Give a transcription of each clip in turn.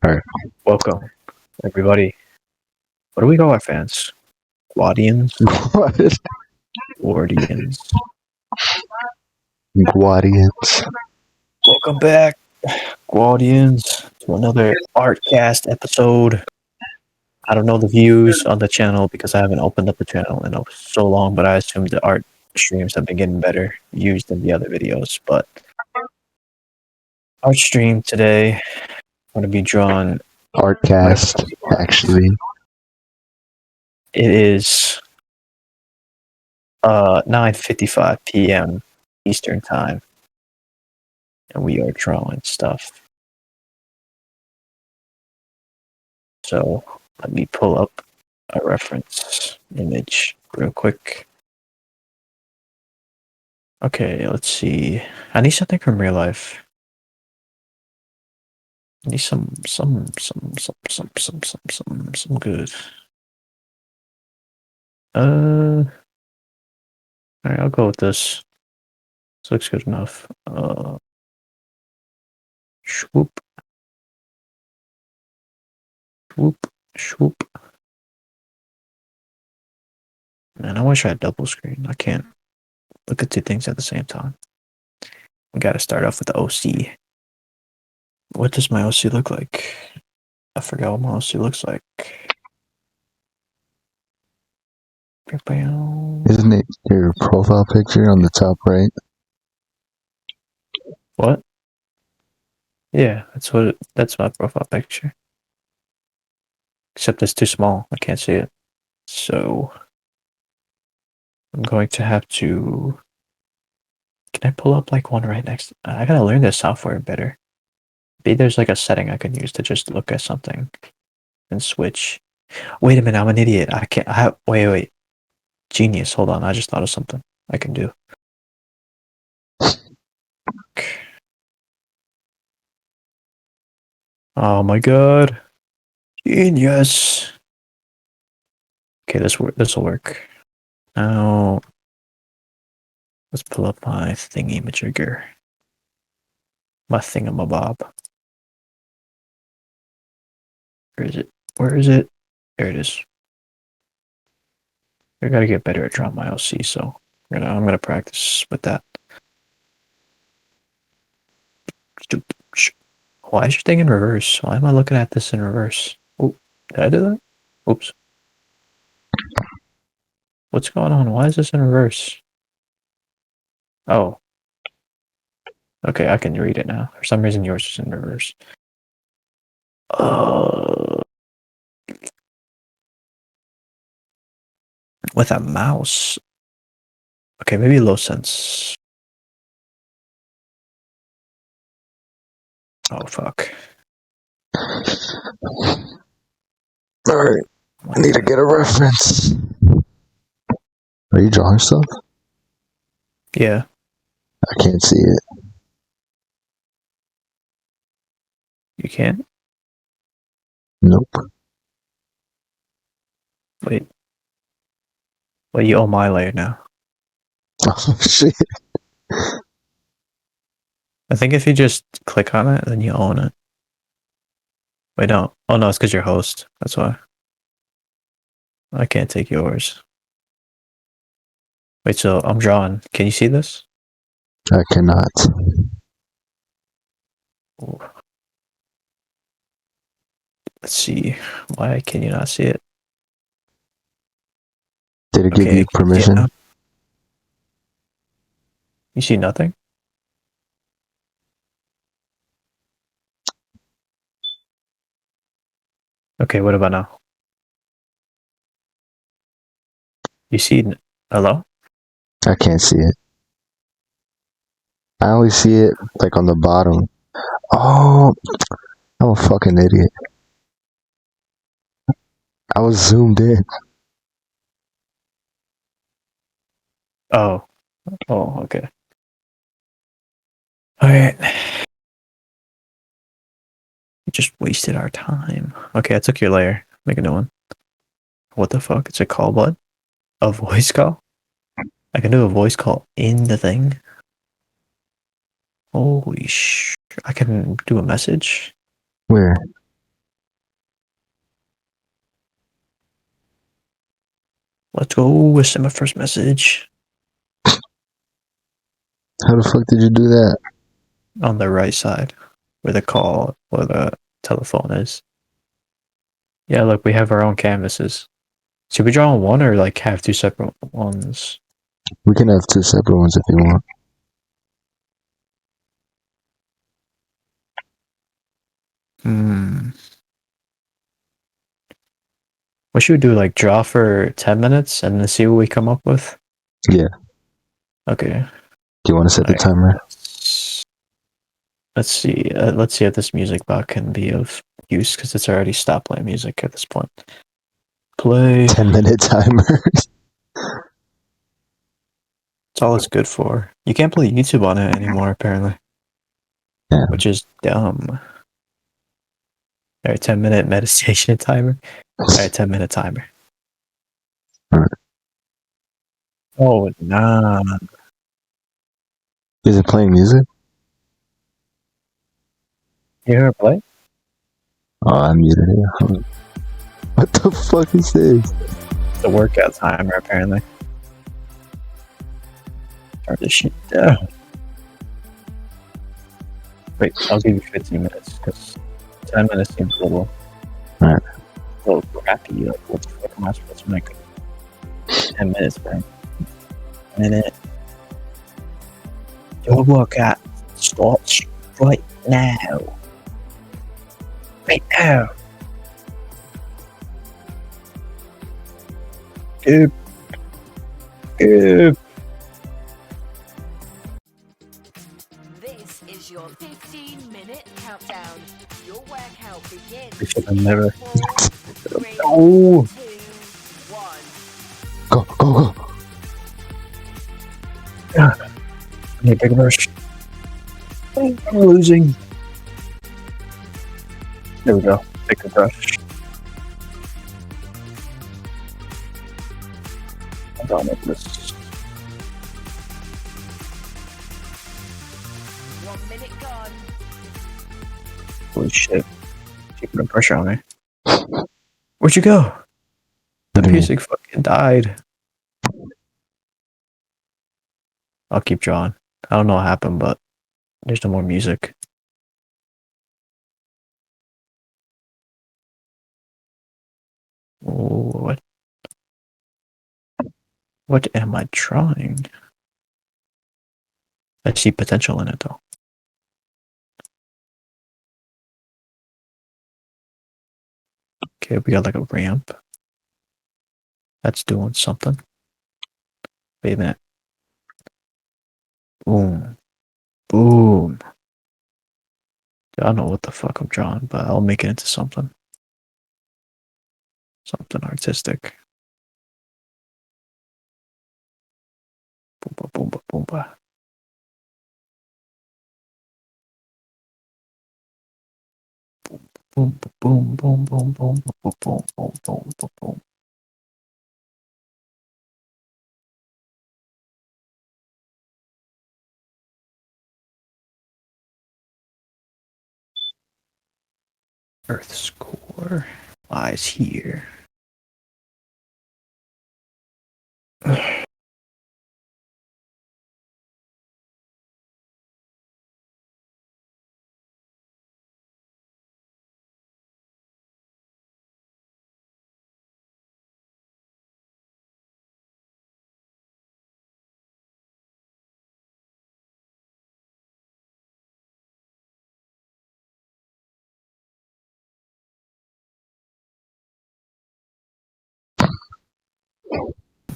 Alright. Welcome, everybody. What do we call our fans? Gwadians? Gwadians. Gwadians. Welcome back, Gwadians, to another Artcast episode. I don't know the views on the channel because I haven't opened up the channel in so long, but I assume the art streams have been getting better views than the other videos. But our stream today going to be drawn. Artcast, actually. It is 9:55 p.m. Eastern Time, and we are drawing stuff. So let me pull up a reference image real quick. Okay, let's see. I need something from real life. I need some good. Alright, I'll go with this. This looks good enough. Swoop. Swoop. Swoop. Man, I wish I had double screen. I can't look at two things at the same time. We gotta start off with the OC. What does my OC look like? I forgot what my OC looks like. Isn't it your profile picture on the top right? What? Yeah, that's my profile picture. Except it's too small. I can't see it. So I'm going to have to. Can I pull up like one right next? I gotta learn this software better. Maybe there's like a setting I can use to just look at something and switch. Wait a minute, I'm an idiot. I can't. Wait. Genius. Hold on. I just thought of something I can do. Oh my god. Genius. Okay, this will work. Now, let's pull up my thingy-majigger. My thingamabob. Where is it? Where is it? There it is. I gotta get better at drawing my OC, so I'm gonna practice with that. Why is your thing in reverse? Why am I looking at this in reverse? Oh, did I do that? Oops. What's going on? Why is this in reverse? Oh. Okay, I can read it now. For some reason, yours is in reverse. With a mouse. Okay, maybe low sense. Oh, fuck. Alright, I need to get a reference. Are you drawing stuff? Yeah. I can't see it. You can't? Nope. Wait. Well, you own my layer now. Oh, shit. I think if you just click on it, then you own it. Wait, no. Oh, no, it's because you're host. That's why. I can't take yours. Wait, so I'm drawing. Can you see this? I cannot. Ooh. Let's see. Why can you not see it? Did it give you permission? Yeah. You see nothing? Okay, what about now? You see... Hello? I can't see it. I only see it, like, on the bottom. Oh, I'm a fucking idiot. I was zoomed in. Oh. Oh, okay. Alright. just wasted our time. Okay, I took your layer. Make a new one. What the fuck? It's a call what? A voice call? I can do a voice call in the thing? Holy sh! I can do a message? Where? Let's go. Send my first message. How the fuck did you do that? On the right side. Where the telephone is. Yeah, look, we have our own canvases. Should we draw on one or like have two separate ones? We can have two separate ones if you want. Hmm. What should we do? Like draw for 10 minutes and then see what we come up with? Yeah. Okay. Do you want to set the Alright. timer? Let's see. Let's see if this music bot can be of use because it's already stopped playing music at this point. Play. 10-minute timer. It's all it's good for. You can't play YouTube on it anymore, apparently. Yeah. Which is dumb. Alright, 10-minute meditation timer. Alright, 10-minute timer. Alright. Oh, nah. Is it playing music? You hear it play? Oh, I muted it. What the fuck is this? The workout timer, apparently. Turn this shit down. Wait, I'll give you 15 minutes because 10 minutes seems a little crappy. Like, what the fuck am I supposed to make? 10 minutes, man. A minute. Your workout starts right now. Right now. Good. Good. This is your 15-minute countdown. Your workout begins. We should have never. 4, 3, Oh. 2, 1. Go, go, go. I need a big rush. I'm losing. There we go. Take a brush. I'm done with this. 1 minute gone. Holy shit. Keep putting pressure on me. Where'd you go? The music fucking died. I'll keep drawing. I don't know what happened, but there's no more music. What? What am I drawing? I see potential in it though. Okay, we got like a ramp. That's doing something. Wait a minute. Boom. Boom. I don't know what the fuck I'm drawing, but I'll make it into something. Something artistic. Boomba boomba boomba. Boom boom boom boom boom boom boom boom boom boom boom. Earth's core lies here.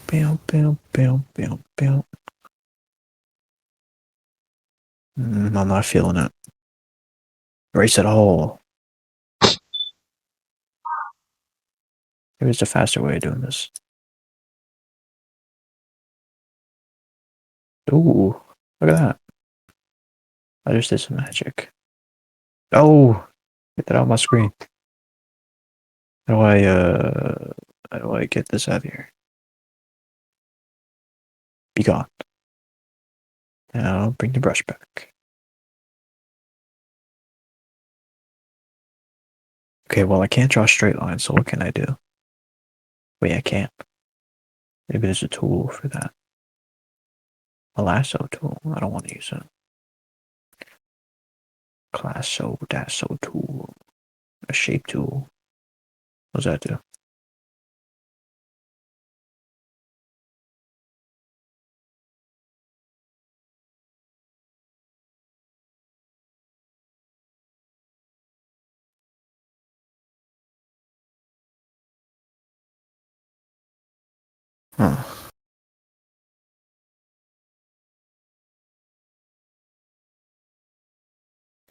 Bam bam bam bam bam. I'm not feeling it. Erase it all. There's a faster way of doing this. Ooh, look at that. I just did some magic. Oh, Get that out of my screen. How do I get this out of here? Be gone. Now bring the brush back. Okay, well I can't draw straight lines, so what can I do? Wait, I can't. Maybe there's a tool for that. A lasso tool. I don't want to use it. Lasso tool. A shape tool. What does that do? Huh.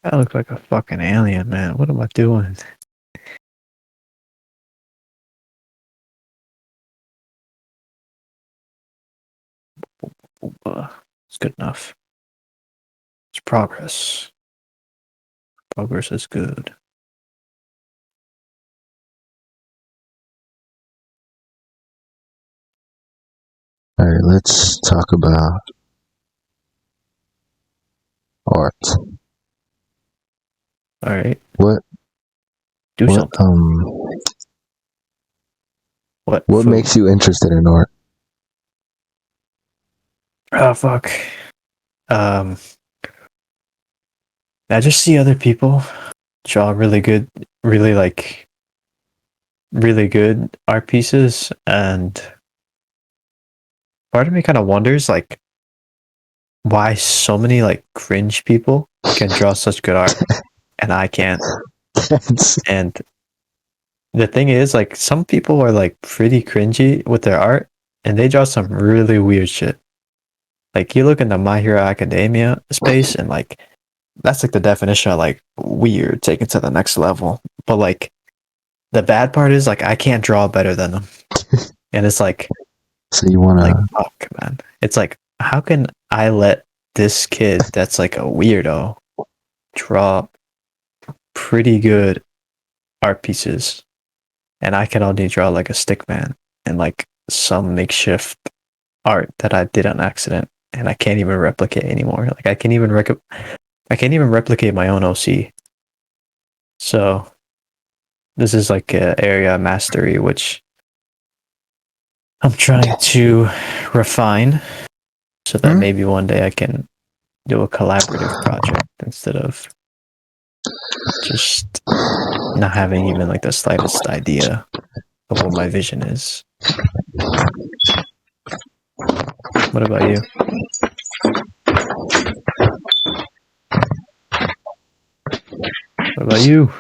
I look like a fucking alien, man. What am I doing? It's good enough. It's progress. Progress is good. Alright, let's talk about art. Alright. What Do what something. What what food? makes you interested in art? Oh fuck. I just see other people draw really good art pieces, and part of me kind of wonders like why so many like cringe people can draw such good art and I can't. And the thing is, like, some people are like pretty cringy with their art and they draw some really weird shit. Like, you look in the My Hero Academia space and like that's like the definition of like weird taken to the next level. But like the bad part is like I can't draw better than them. And it's like, So you wanna like, fuck, man. It's like, how can I let this kid that's like a weirdo draw pretty good art pieces, and I can only draw like a stick man and like some makeshift art that I did on accident, and I can't even replicate anymore. Like I can't even replicate my own OC. So this is like an area of mastery which I'm trying to refine, so that maybe one day I can do a collaborative project instead of just not having even like the slightest idea of what my vision is. What about you? What about you?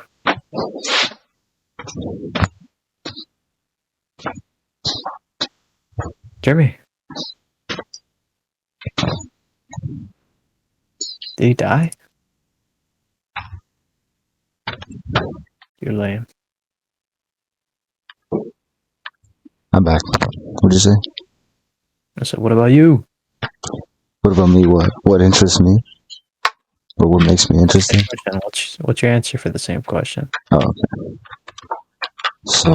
Jeremy? Did he die? You're lame. I'm back. What'd you say? I said, what about you? What about me? What interests me? Or what makes me interested? What's your answer for the same question? Oh, okay. So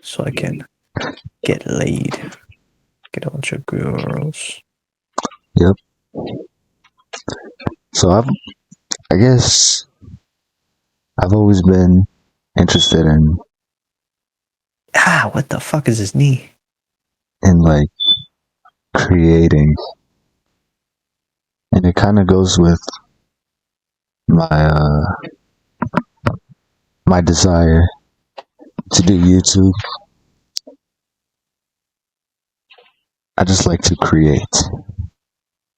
So I can get laid. Get a bunch of girls. Yep. So I guess I've always been interested in What the fuck is his knee? like creating, and it kind of goes with my desire to do YouTube. I just like to create,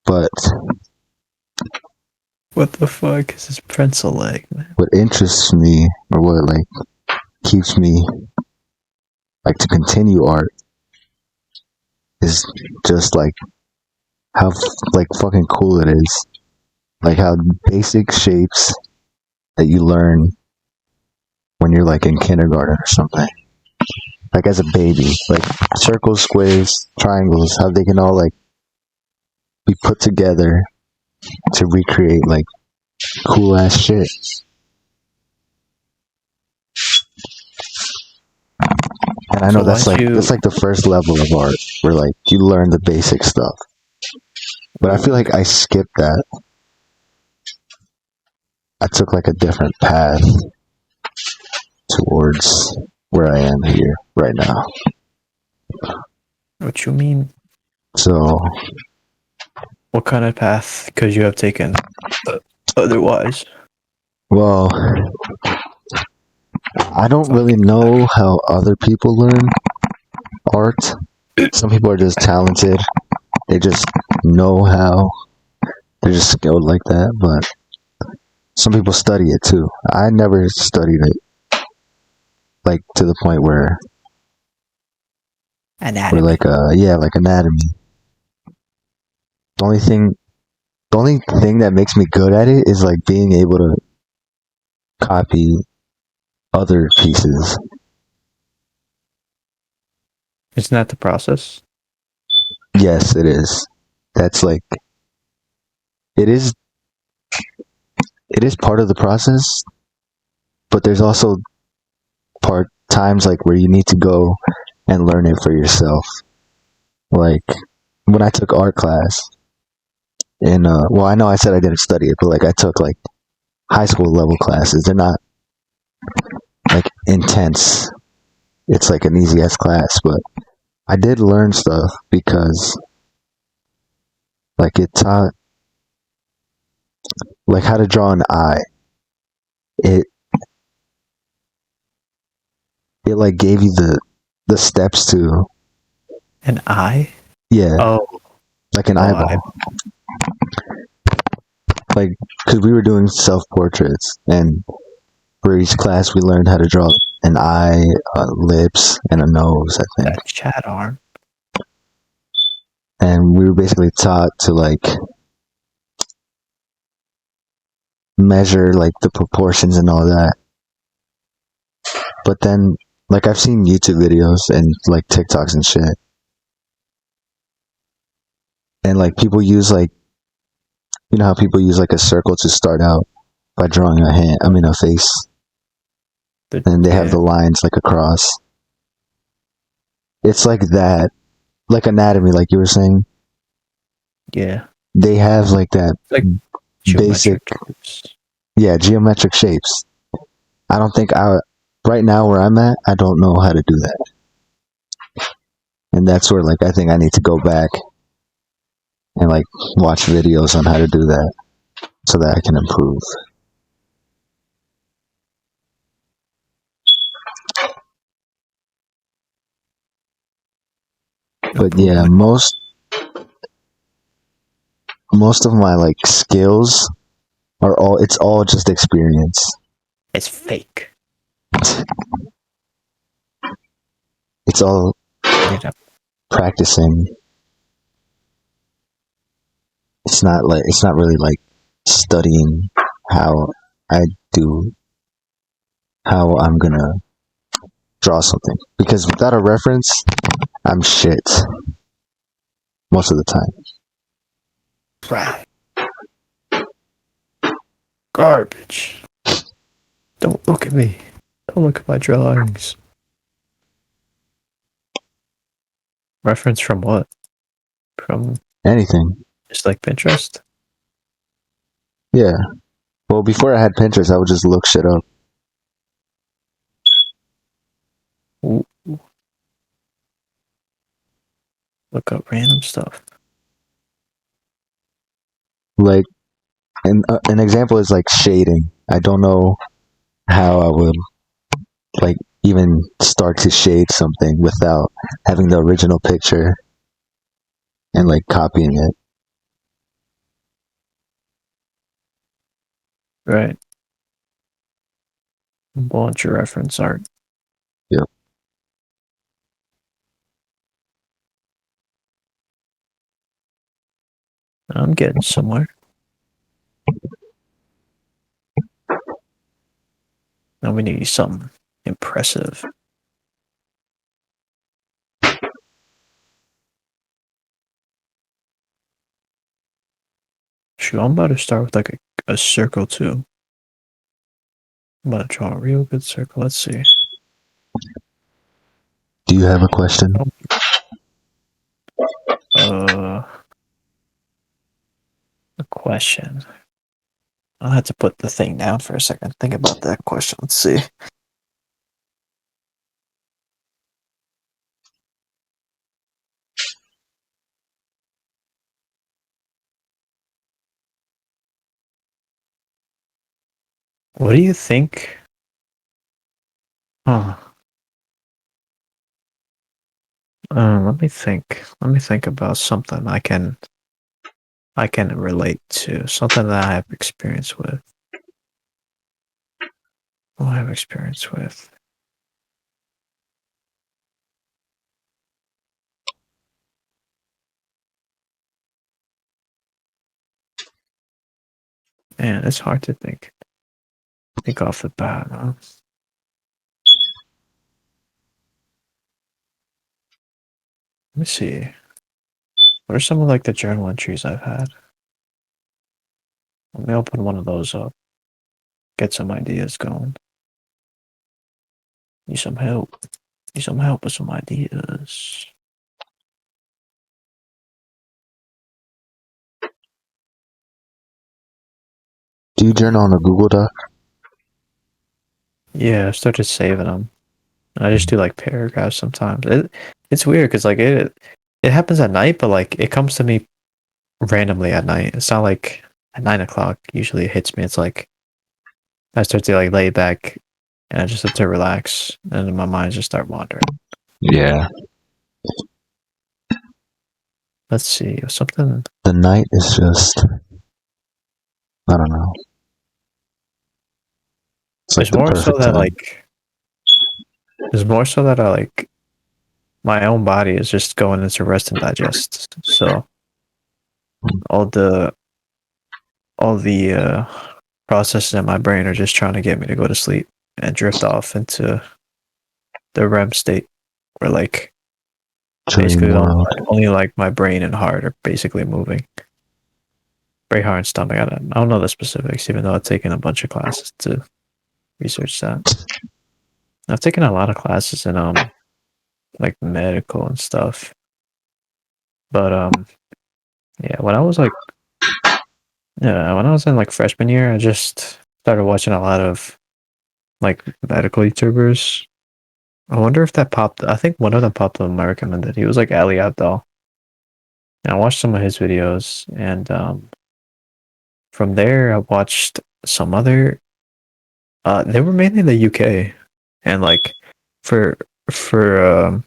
but What the fuck is his pencil leg, man? what interests me, or what like keeps me like to continue art, is just like how like fucking cool it is, like how basic shapes that you learn when you're like in kindergarten or something, like as a baby, like circles, squares, triangles, how they can all like be put together to recreate like cool ass shit. And I know So that's why'd you? like the first level of art where like you learn the basic stuff. But I feel like I skipped that. I took like a different path towards where I am here right now. What you mean? So, What kind of path could you have taken otherwise? well, I don't really know how other people learn art. Some people are just talented. They just know how. They're just skilled like that. But some people study it too. I never studied it, like to the point where Anatomy. like like anatomy. The only thing, that makes me good at it is like being able to copy other pieces. Isn't that the process? Yes, it is. That's like it is. It is part of the process, but there's also times like where you need to go and learn it for yourself. Like when I took art class, and well, I know I said I didn't study it, but like I took like high school level classes. They're not like intense. It's like an easy ass class, but I did learn stuff because like it taught like how to draw an eye. It like gave you the steps to An eye? yeah, Oh, like an oh, eyeball. Like because we were doing self portraits, and for each class we learned how to draw an eye, lips, and a nose. I think, that chat arm. and we were basically taught to like measure like the proportions and all that. But then, like I've seen YouTube videos and like TikToks and shit, and like people use like you know how people use like a circle to start out by drawing a hand. I mean a face, and they have the lines like across. It's like that, like anatomy, like you were saying. Yeah. They have like that It's like basic, geometric shapes. I don't think right now where I'm at, I don't know how to do that. And that's where like I think I need to go back and like watch videos on how to do that so that I can improve. But yeah, most of my like skills it's all just experience. It's fake. It's all practicing. It's not really like studying how I do how I'm gonna draw something, because without a reference I'm shit most of the time. Right. Garbage. Don't look at me. Don't look at my drawings. Reference from what? From Anything. just like Pinterest? Yeah. Well, before I had Pinterest, I would just look shit up. Ooh. Look up random stuff. Like, an example is like shading. I don't know how I would like even start to shade something without having the original picture and like copying it. Right. Want your reference art. Yep. I'm getting somewhere. Now we need something impressive. Shoot, I'm about to start with like a circle too. I'm about to draw a real good circle. Let's see. Do you have a question? A question. I'll have to put the thing down for a second. Think about that question. Let's see. What do you think? Huh. Let me think. Let me think about something I can relate to. Something that I have experience with. What I have experience with. Man, it's hard to think. Think off the bat, huh? Let me see. What are some of like the journal entries I've had? Let me open one of those up. Get some ideas going. Need some help. Need some help with some ideas. Do you journal on a Google Doc? Yeah, I started saving them. I just do like paragraphs sometimes. It's weird because like it happens at night, but like it comes to me randomly at night. It's not like at 9 o'clock. Usually it hits me. It's like I start to like lay back and I just have to relax, and then my mind just start wandering. Yeah. Let's see something. The night is just, I don't know. It's like It's the more so perfect that time. like it's more so that I like my own body is just going into rest and digest. So all the processes in my brain are just trying to get me to go to sleep and drift off into the REM state where like Dream basically world. only like my brain and heart are basically moving. Brain, heart, and stomach. I don't know the specifics, even though I've taken a bunch of classes to research that. I've taken a lot of classes in like medical and stuff. But yeah, when I was in like freshman year, I just started watching a lot of like medical YouTubers. I wonder if that popped. I think one of them popped up on my recommended. He was like Ali Abdal. And I watched some of his videos, and from there I watched some other. They were mainly in the UK, and like for for um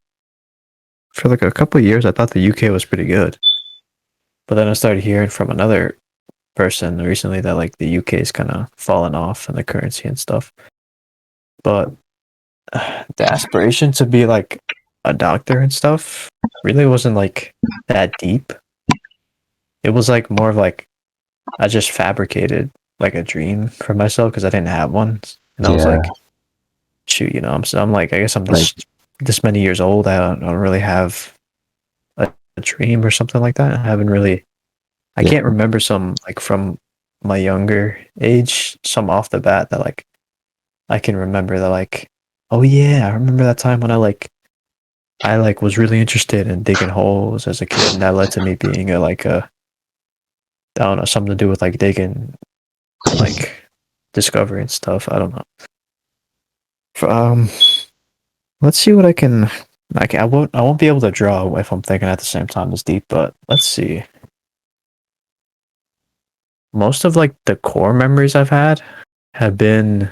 for like a couple of years, I thought the UK was pretty good. But then I started hearing from another person recently that like the UK is kind of falling off in the currency and stuff. But the aspiration to be like a doctor and stuff really wasn't like that deep. It was like more of like I just fabricated like a dream for myself because I didn't have one, and I was Yeah. like, shoot, I'm like, I guess I'm Like, this many years old. I don't really have a dream or something like that. I haven't really. I yeah. can't remember some like from my younger age, some off the bat that like I can remember that like, oh yeah, I remember that time when I like was really interested in digging holes as a kid, and that led to me being a I don't know, something to do with like digging and like discovery and stuff. I don't know. Um, let's see what I can. Like I won't be able to draw if I'm thinking at the same time as deep, but let's see. Most of like the core memories I've had have been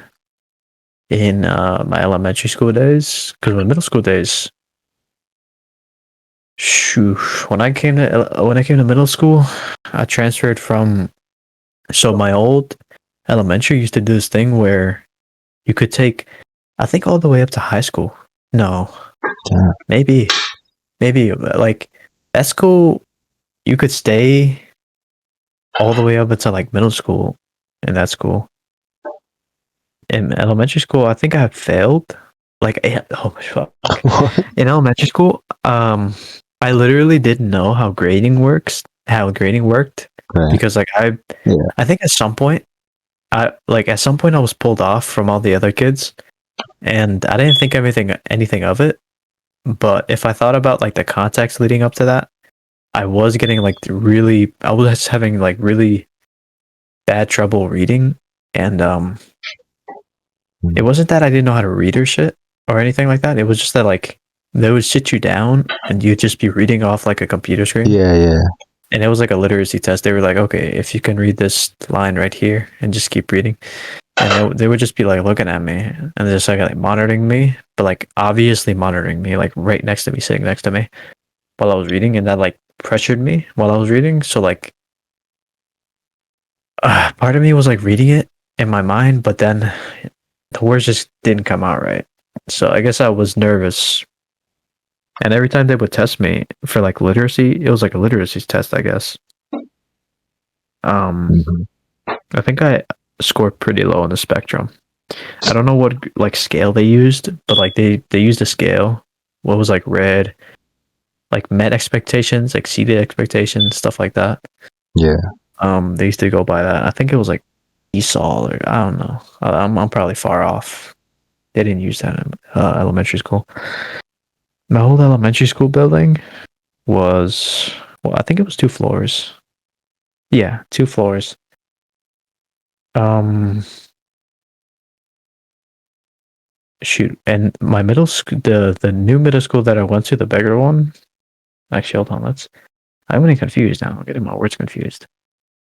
in my elementary school days, because my middle school days. Shoo, when I came to middle school, I transferred from. So my old elementary used to do this thing where you could take, I think, all the way up to high school. No, Yeah. maybe like at school you could stay all the way up until like middle school in that school. In elementary school, I think I failed. Like, oh my fuck. What? In elementary school, I literally didn't know how grading worked, Right. because like Yeah. I think at some point I was pulled off from all the other kids, and I didn't think anything of it. But if I thought about like the context leading up to that, I was getting like I was having like really bad trouble reading, and it wasn't that I didn't know how to read or shit or anything like that. It was just that like they would sit you down and you'd just be reading off like a computer screen. Yeah. And it was like a literacy test. They were like, okay, if you can read this line right here and just keep reading. And they would just be like looking at me and just like monitoring me, but like obviously monitoring me, like right next to me, sitting next to me while I was reading. And that like pressured me while I was reading. So like part of me was like reading it in my mind, but then the words just didn't come out right. So I guess I was nervous. And every time they would test me for like literacy, it was like a literacy test, I guess. Mhm. I think I scored pretty low on the spectrum. I don't know what like scale they used, but like they used a scale. What was like red, like met expectations, exceeded expectations, stuff like that. Yeah. They used to go by that. I think it was like ESOL or I don't know. I'm probably far off. They didn't use that in elementary school. My whole elementary school building was, well, I think it was 2 floors. Yeah, 2 floors. Um, shoot, and my middle school, the new middle school that I went to, the bigger one. Actually, hold on. I'm getting confused now. I'm getting my words confused.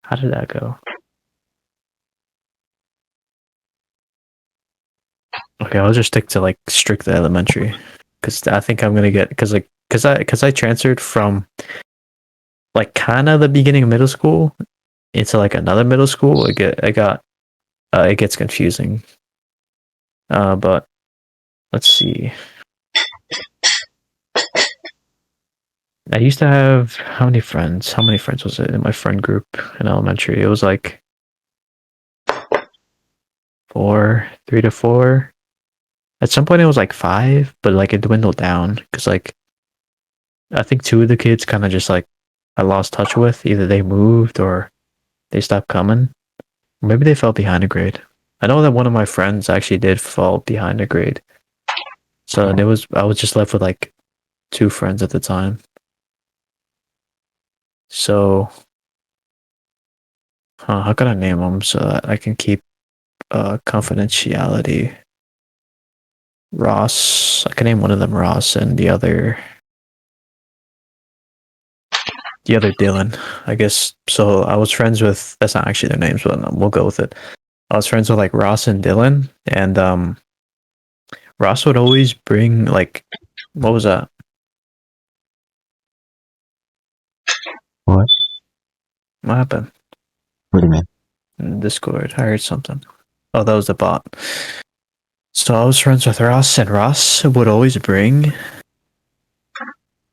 How did that go? Okay, I'll just stick to like strict elementary because I think I'm gonna get because I transferred from like kind of the beginning of middle school into like another middle school. It gets confusing. But let's see. I used to have how many friends? How many friends was it in my friend group in elementary? It was like 3 to 4. At some point, it was like 5, but like it dwindled down because like I think 2 of the kids kind of just like I lost touch with. Either they moved or they stopped coming. Or maybe they fell behind a grade. I know that one of my friends actually did fall behind a grade. So I was just left with like 2 friends at the time. So, how can I name them so that I can keep confidentiality? Ross. I can name one of them Ross and the other Dylan. I guess so. I was friends with. That's not actually their names, but we'll go with it. I was friends with like Ross and Dylan, and Ross would always bring like, what was that? What? What happened? What do you mean? In Discord, I heard something. Oh, that was the bot. So I was friends with Ross, and Ross would always bring.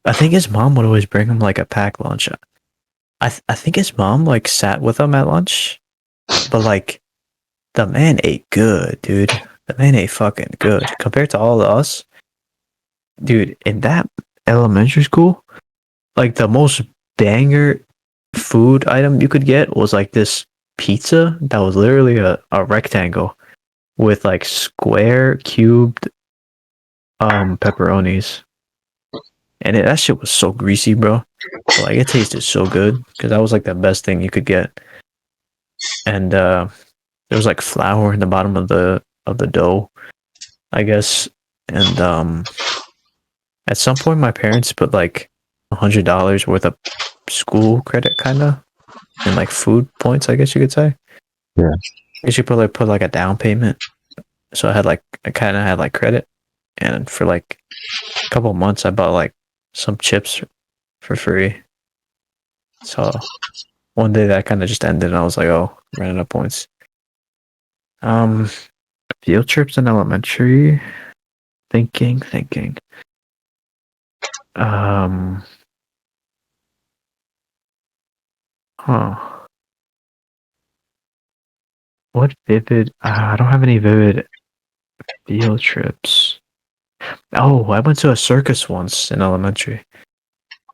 I think his mom would always bring him like a packed lunch. I think his mom like sat with him at lunch, but like the man ate good, dude. The man ate fucking good compared to all of us, dude. In that elementary school, like the most banger food item you could get was like this pizza that was literally a rectangle with like square cubed pepperonis, and that shit was so greasy, bro. But, like it tasted so good because that was like the best thing you could get, and there was like flour in the bottom of the dough, I guess, and at some point my parents put like $100 worth of school credit, kind of, and like food points, I guess you could say. Yeah. You should put like a down payment, so I kind of had like credit, and for like a couple of months I bought like some chips for free. So one day that kind of just ended, and I was like, oh, I'm running out of points. Um, field trips in elementary. Thinking. Um, huh. What vivid? I don't have any vivid field trips. Oh, I went to a circus once in elementary.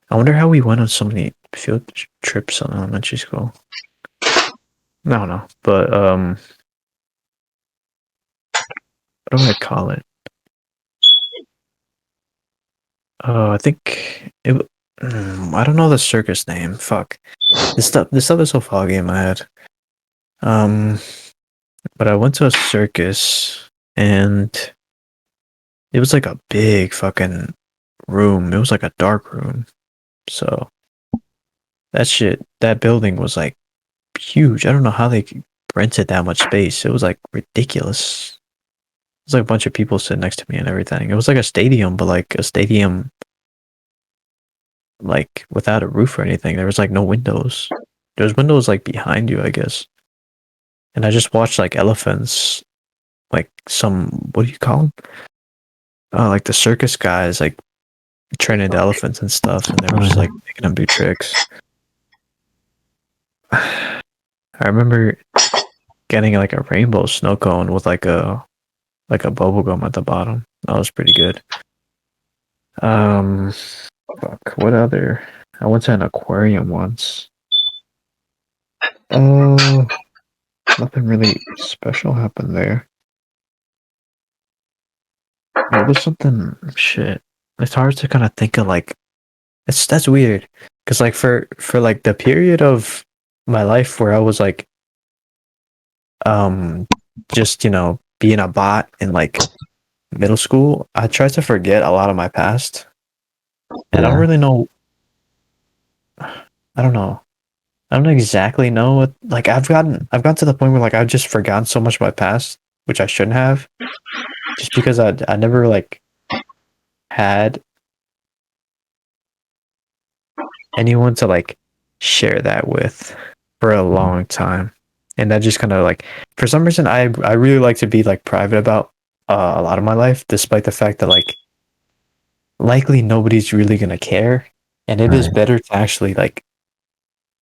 I wonder how we went on so many field trips on elementary school. I don't know, but what do I call it? Oh, I think it. I don't know the circus name. Fuck. This stuff is so foggy in my head. But I went to a circus and it was like a big fucking room. It was like a dark room. So that building was like huge. I don't know how they rented that much space. It was like ridiculous. It was like a bunch of people sitting next to me and everything. It was like a stadium, but like a stadium like without a roof or anything. There was like no windows. There's windows like behind you, I guess. And I just watched like elephants, like some what do you call them? Like the circus guys, like training the elephants and stuff, and they were just like making them do tricks. I remember getting like a rainbow snow cone with like a bubble gum at the bottom. That was pretty good. Fuck. What other? I went to an aquarium once. Nothing really special happened there. What was something? Shit. It's hard to kind of think of like. That's weird, cause like for like the period of my life where I was like, just being a bot in like middle school, I tried to forget a lot of my past, and I don't Yeah. really know. I don't know. I don't exactly know what like I've gotten to the point where like I've just forgotten so much of my past, which I shouldn't have, just because I never like had anyone to like share that with for a long time. And that just kind of like for some reason I really like to be like private about a lot of my life, despite the fact that like likely nobody's really gonna care. And it is Right. better to actually like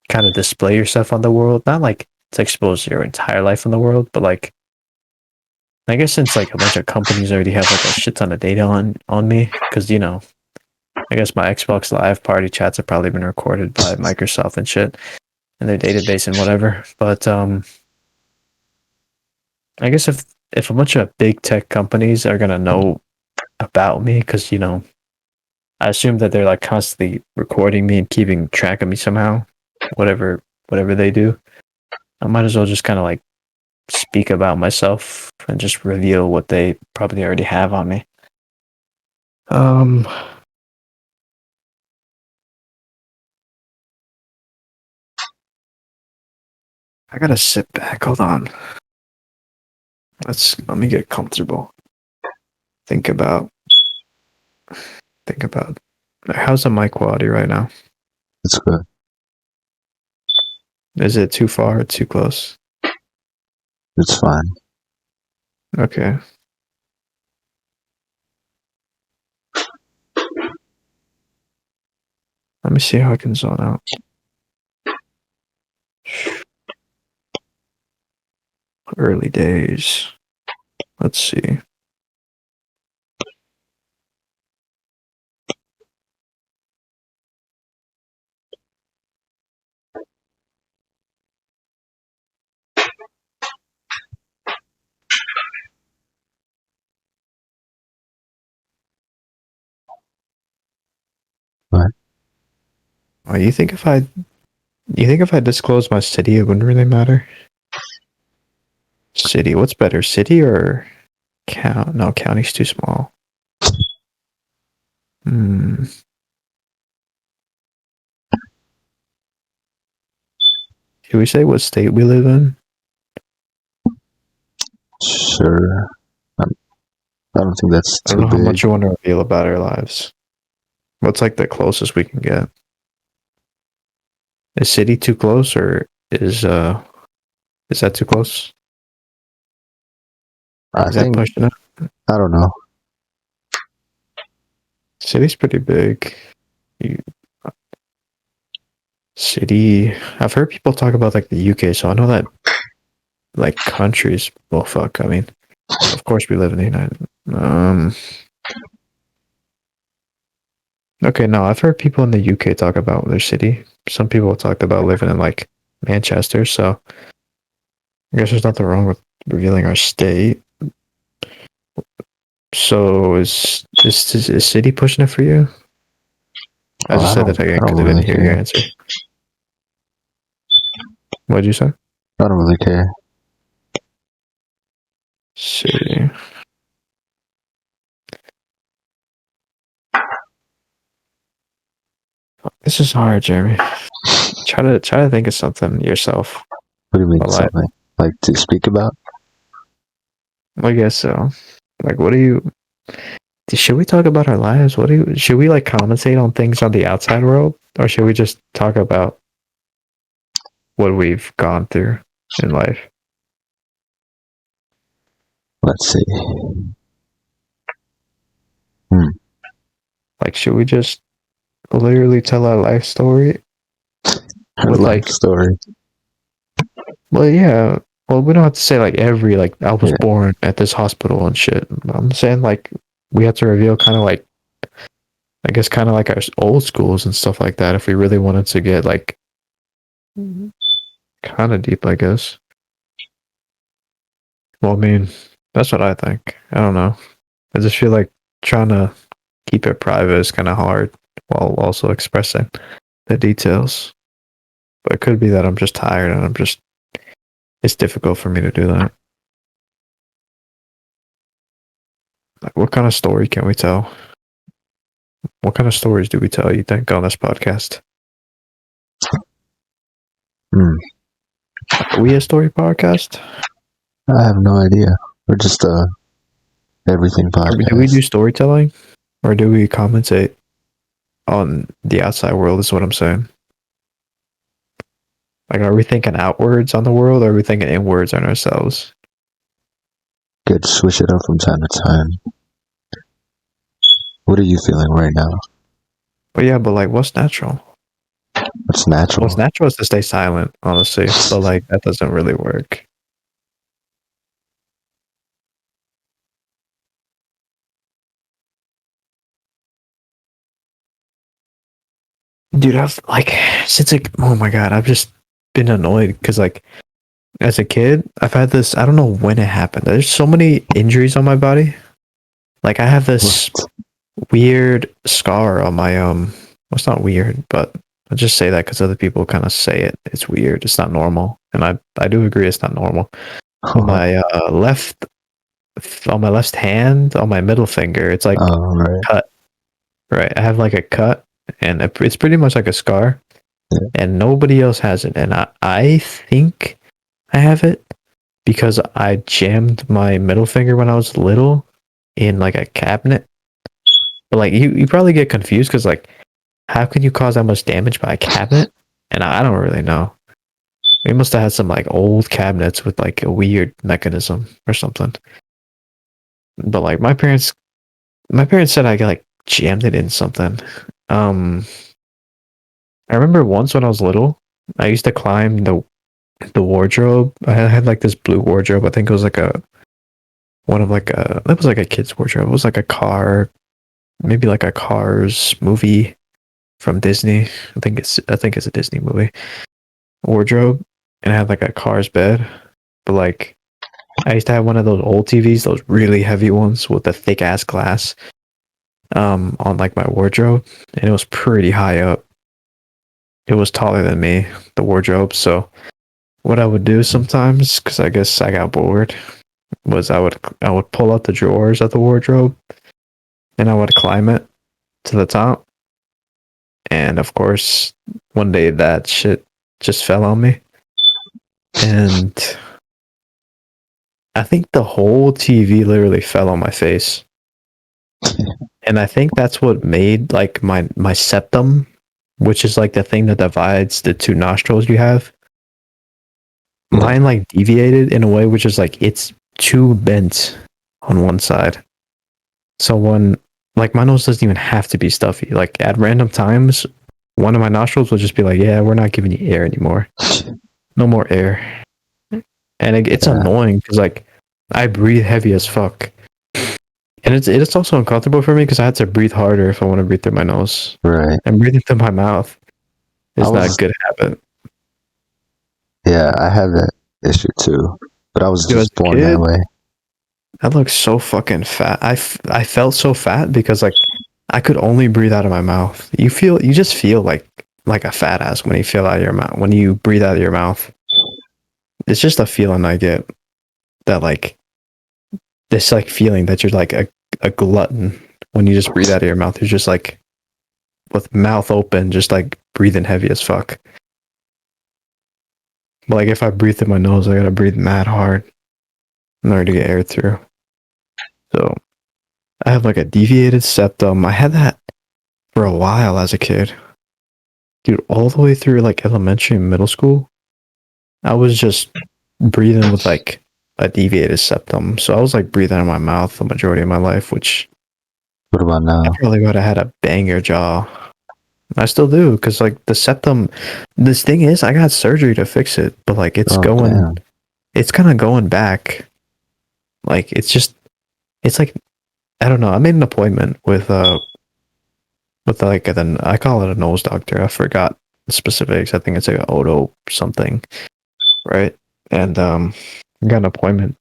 kind of display yourself on the world, not like to expose your entire life on the world, but like I guess since like a bunch of companies already have like a shit ton of data on me, because I guess my Xbox Live party chats have probably been recorded by Microsoft and shit in their database and whatever. But I guess if a bunch of big tech companies are gonna know about me, because I assume that they're like constantly recording me and keeping track of me somehow, whatever they do, I might as well just kind of like speak about myself and just reveal what they probably already have on me. Um, I gotta sit back. Hold on. Let me get comfortable. Think about think about how's the mic quality right now? It's good. Is it too far or too close? It's fine. Okay. Let me see how I can zone out. Early days. Let's see. What? Oh, you think if I disclose my city, it wouldn't really matter? City, what's better, city or count? No, county's too small. Hmm. Should we say what state we live in? Sure. I don't think that's I don't too know how big. much you want to reveal about our lives. What's like the closest we can get? Is city too close, or is that too close? I Is that think, pushing it? I don't know. City's pretty big. You, city. I've heard people talk about like the UK, so I know that like countries. Well, fuck. I mean, of course we live in the United. Okay, no, I've heard people in the UK talk about their city. Some people talked about living in like Manchester, so I guess there's nothing wrong with revealing our state. So is city pushing it for you? I Well, just said that again I because don't I didn't really hear your care. answer. What did you say? I don't really care. City. This is hard, Jeremy. Try to think of something yourself. What do you mean, Well, something like to speak about? I guess so. Like, what do you? Should we talk about our lives? What do you? Should we like commentate on things on the outside world, or should we just talk about what we've gone through in life? Let's see. Like, should we just literally tell our life story Her with life like, story. well, yeah, well, we don't have to say like every like I was Yeah. born at this hospital and shit. I'm saying like we have to reveal kind of like I guess kind of like our old schools and stuff like that if we really wanted to get like kind of deep, I guess. Well, I mean, that's what I think. I don't know. I just feel like trying to keep it private is kind of hard while also expressing the details. But it could be that I'm just tired and it's difficult for me to do that. Like, what kind of story can we tell? What kind of stories do we tell, you think, on this podcast? Hmm. Are we a story podcast? I have no idea. We're just everything Or do we podcast. do storytelling? Or do we commentate on the outside world, is what I'm saying. Like, are we thinking outwards on the world, or are we thinking inwards on ourselves? Good, switch it up from time to time. What are you feeling right now? But yeah, but like, what's natural? What's natural? What's natural is to stay silent, honestly. But like, that doesn't really work. Dude, I've like, since like, oh my God, I've just been annoyed because like, as a kid, I've had this, I don't know when it happened. There's so many injuries on my body. Like, I have this What? weird scar on my, well, it's not weird, but I just say that because other people kind of say it. It's weird. It's not normal. And I do agree it's not normal. On my on my left hand, on my middle finger, it's like Right. cut. Right. I have like a cut and it's pretty much like a scar. Yeah. And nobody else has it. And I think I have it because I jammed my middle finger when I was little in like a cabinet. But like you probably get confused because like how can you cause that much damage by a cabinet? And I don't really know. We must have had some like old cabinets with like a weird mechanism or something. But like my parents said I like jammed it in something. I remember once when I was little, I used to climb the wardrobe. I had like this blue wardrobe. I think it was like a one of like a that was like a kid's wardrobe. It was like a car, maybe like a Cars movie from Disney. I think it's a Disney movie wardrobe, and I had like a Cars bed. But like I used to have one of those old TVs, those really heavy ones with the thick ass glass, on like my wardrobe, and it was pretty high up. It was taller than me, the wardrobe. So what I would do sometimes, because I guess I got bored, was I would pull out the drawers of the wardrobe and I would climb it to the top. And of course, one day that shit just fell on me. And I think the whole TV literally fell on my face. And I think that's what made like my septum, which is like the thing that divides the two nostrils you have. Yeah. Mine like deviated in a way which is like it's too bent on one side. So when like my nose doesn't even have to be stuffy. Like at random times, one of my nostrils will just be like, "Yeah, we're not giving you air anymore. No more air." And it's Yeah. annoying because like I breathe heavy as fuck, And it's also uncomfortable for me because I had to breathe harder if I want to breathe through my nose. Right. And breathing through my mouth is I not a was, good habit. yeah, I have that issue too, but I was Dude, as just a born that kid, way. I looked so fucking fat. I felt so fat because like I could only breathe out of my mouth. You just feel like a fat ass when you feel out of your mouth when you breathe out of your mouth. It's just a feeling I get that like this like feeling that you're like a glutton when you just breathe out of your mouth. You're just like with mouth open, just like breathing heavy as fuck. But like if I breathe through my nose, I gotta breathe mad hard in order to get air through. So I have like a deviated septum. I had that for a while as a kid. Dude, all the way through like elementary and middle school, I was just breathing with like a deviated septum. So I was like breathing out of my mouth the majority of my life, which What about I now? probably would have had a banger jaw. I still do, because like the septum, this thing is, I got surgery to fix it, but like Oh, damn. it's kind of going back. Like it's like, I don't know. I made an appointment with like, then I call it a nose doctor. I forgot the specifics. I think it's like an oto something, right? And I got an appointment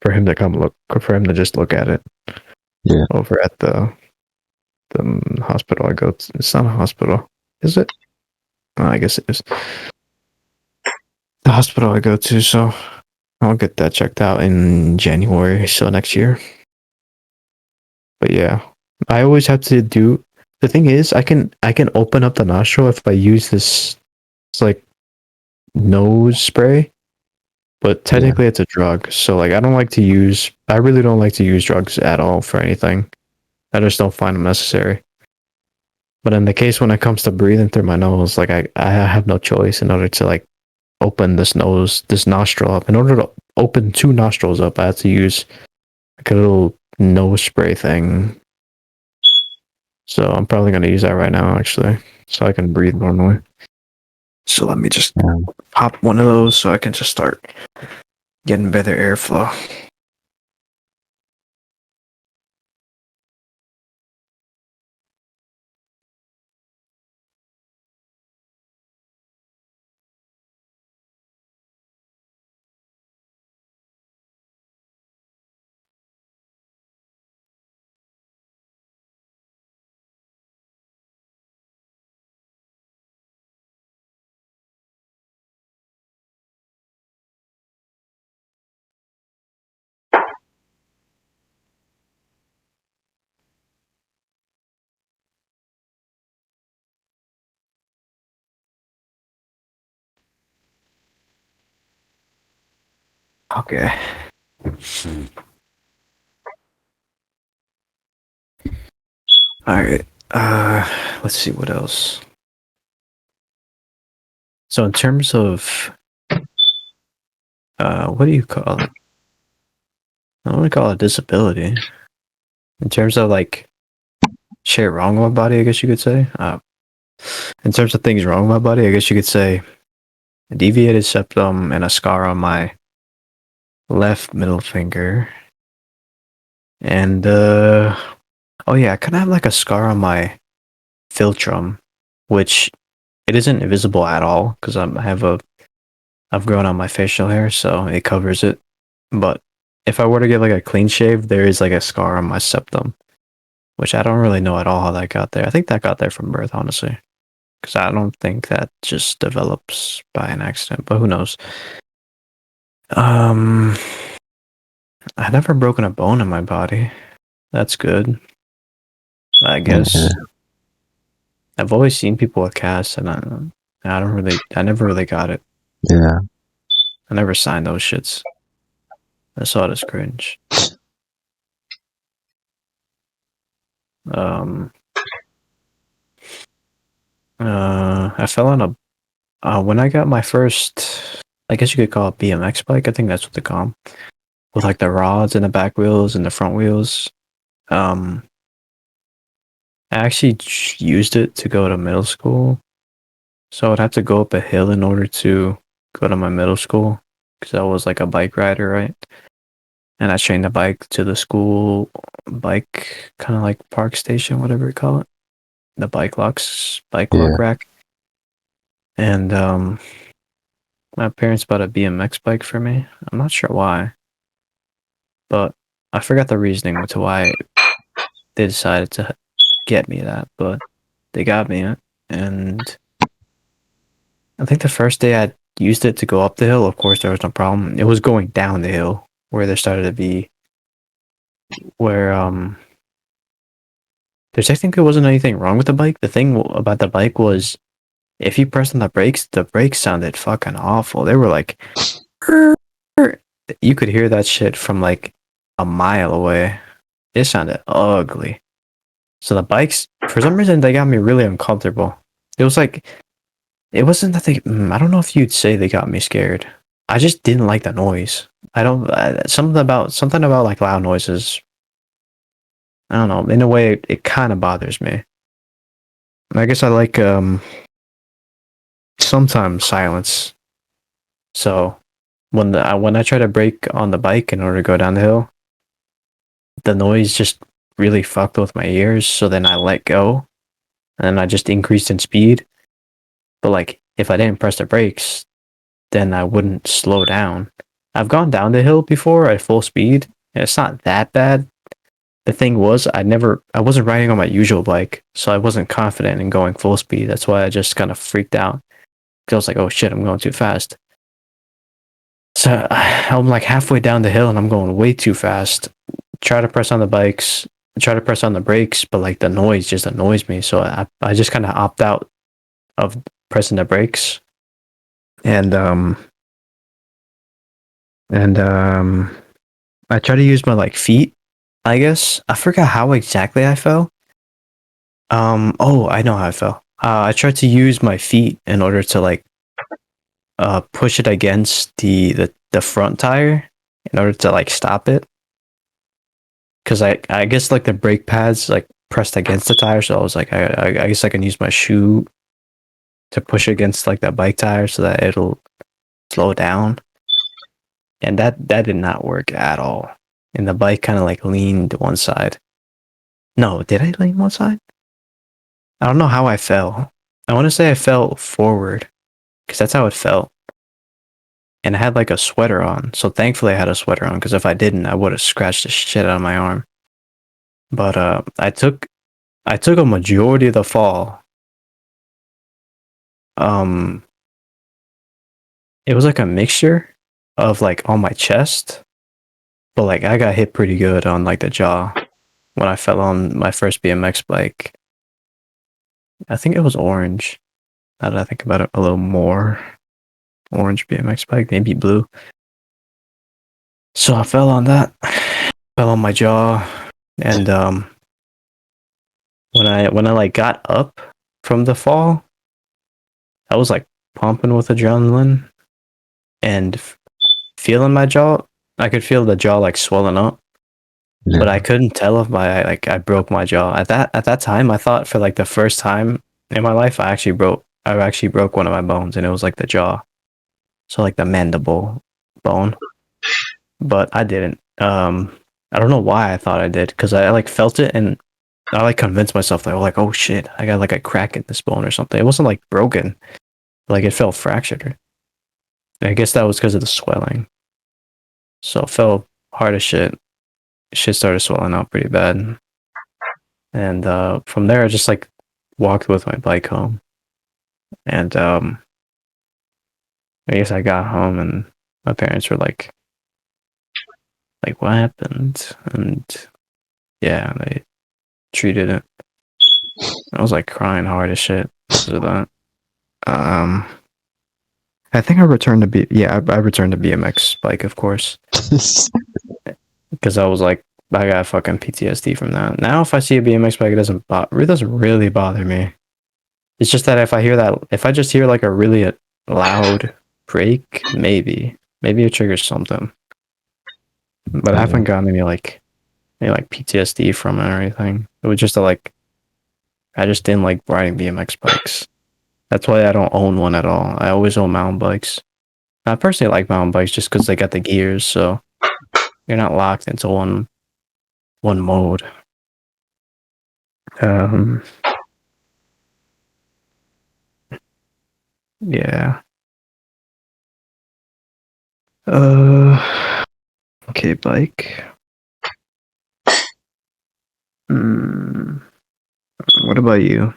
for him to come look, for him to just look at it. Yeah. Over at the hospital I go to. It's not a hospital, is it? I guess it is. The hospital I go to, so I'll get that checked out in January, so next year. But yeah, I always have to do. The thing is, I can open up the nostril if I use this. It's like nose spray, but technically it's a drug. So like, I don't like to use. I really don't like to use drugs at all for anything. I just don't find them necessary. But in the case when it comes to breathing through my nose, like I have no choice in order to like open this nostril up. In order to open two nostrils up, I have to use like a little nose spray thing. So I'm probably gonna use that right now, actually, so I can breathe normally. So let me just pop one of those so I can just start getting better airflow. Okay. All right. Let's see what else. So in terms of what do you call it? I don't want to call it disability. In terms of like shit wrong with my body, I guess you could say. In terms of things wrong with my body, I guess you could say a deviated septum and a scar on my left middle finger. And oh yeah, I kind of have like a scar on my philtrum, which it isn't visible at all because I've grown out my facial hair, so it covers it. But if I were to get like a clean shave, there is like a scar on my septum, which I don't really know at all how that got there. I think that got there from birth, honestly, because I don't think that just develops by an accident. But who knows? Um, I've never broken a bone in my body. That's good, I Yeah. guess. I've always seen people with casts, and I never really got it. Yeah. I never signed those shits. I saw it as cringe. Um, I fell on when I got my first, I guess you could call it BMX bike. I think that's what they call them, with like the rods and the back wheels and the front wheels. Um, I actually used it to go to middle school, so I'd have to go up a hill in order to go to my middle school because I was like a bike rider, right? and I chained the bike to the school bike, kind of like park station, whatever you call it, the bike Yeah. lock rack. And my parents bought a BMX bike for me. I'm not sure why, but I forgot the reasoning to why they decided to get me that, but they got me it. And I think the first day I used it to go up the hill, of course, there was no problem. It was going down the hill where there started to be, where, there technically wasn't anything wrong with the bike. The thing about the bike was if you pressed on the brakes sounded fucking awful. They were like, you could hear that shit from like a mile away. It sounded ugly. So the bikes, for some reason, they got me really uncomfortable. It was like, it wasn't that they, I don't know if you'd say they got me scared. I just didn't like the noise. I don't, something about like loud noises. I don't know. In a way, it kind of bothers me. I guess I like, sometimes silence. So when I try to brake on the bike in order to go down the hill, the noise just really fucked with my ears. So then I let go, and I just increased in speed. But like if I didn't press the brakes, then I wouldn't slow down. I've gone down the hill before at full speed, and it's not that bad. The thing was, I wasn't riding on my usual bike, so I wasn't confident in going full speed. That's why I just kind of freaked out. Because I was like, oh shit, I'm going too fast. So I'm like halfway down the hill and I'm going way too fast. Try to press on the bikes, try to press on the brakes, but like the noise just annoys me. So I just kind of opt out of pressing the brakes. And I try to use my like feet, I guess. I forgot how exactly I fell. Oh, I know how I fell. I tried to use my feet in order to like push it against the front tire in order to like stop it. Cause I guess like the brake pads like pressed against the tire, so I was like I guess I can use my shoe to push against like the bike tire so that it'll slow down. And that did not work at all. And the bike kind of like leaned to one side. No, did I lean one side? I don't know how I fell. I want to say I fell forward because that's how it felt. And I had like a sweater on, so thankfully I had a sweater on because if I didn't, I would have scratched the shit out of my arm. But I took a majority of the fall. Um, it was like a mixture of like on my chest, but like I got hit pretty good on like the jaw when I fell on my first BMX bike. I think it was orange. Now that I think about it a little more, orange BMX bike, maybe blue. So I fell on that, fell on my jaw, and when I like got up from the fall, I was like pumping with adrenaline and feeling my jaw. I could feel the jaw like swelling up, but I couldn't tell if I broke my jaw. At that time, I thought for like the first time in my life, I actually broke one of my bones, and it was like the jaw, so like the mandible bone. But I didn't. I don't know why I thought I did because I like felt it and I like convinced myself that like oh shit, I got like a crack in this bone or something. It wasn't like broken, like it felt fractured. I guess that was because of the swelling. So it felt hard as shit. Shit started swelling out pretty bad. And from there I just like walked with my bike home. And I guess I got home and my parents were like what happened? And yeah, they treated it. I was like crying hard as shit because of that. I think I returned to I returned to BMX bike, of course, because I was like, I got fucking PTSD from that. Now, if I see a BMX bike, it doesn't really bother me. It's just that if I just hear like a really loud brake, maybe it triggers something. But I haven't gotten any like PTSD from it or anything. It was just I just didn't like riding BMX bikes. That's why I don't own one at all. I always own mountain bikes. I personally like mountain bikes just because they got the gears, so You're not locked into one mode. Yeah. Okay, bike. What about you?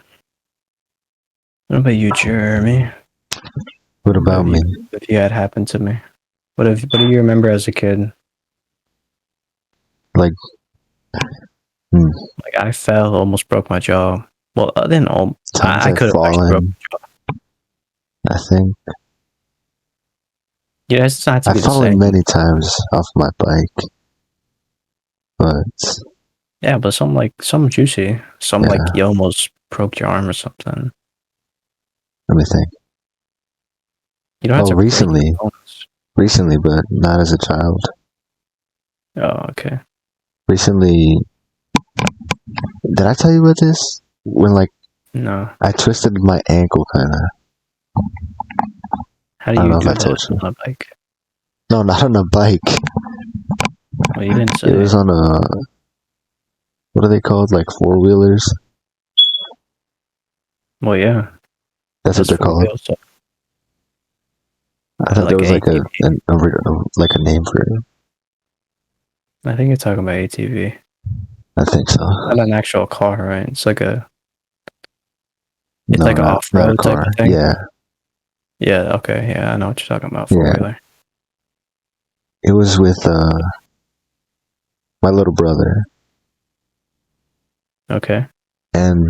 What about you, Jeremy? What about me? If you had happened to me? What do you remember as a kid? Like, Like I fell, almost broke my jaw. Well, I didn't. times I I've could have actually broke fallen, my jaw. I think. Yeah, it's not to be I've the fallen same. many times off my bike, but Yeah, but some juicy. Some yeah, like you almost broke your arm or something. let me think. You don't have Oh, to break your bones. recently, but not as a child. Oh, okay. Recently, did I tell you about this? When like No. I twisted my ankle, kind of. How I do don't you know if I do told that you. on a bike? No, not on a bike. Well, you didn't It say. was on a, what are they called? Like four-wheelers? Well, yeah, That's what that's they're for called. real. So, I thought there like was like ATV. like a name for it. I think you're talking about ATV. I think so. Not an actual car, right? It's like No, an not a off-road type car. of thing. Yeah, Yeah, okay, yeah, I know what you're talking about. yeah. Four-wheeler. It was with my little brother, Okay. and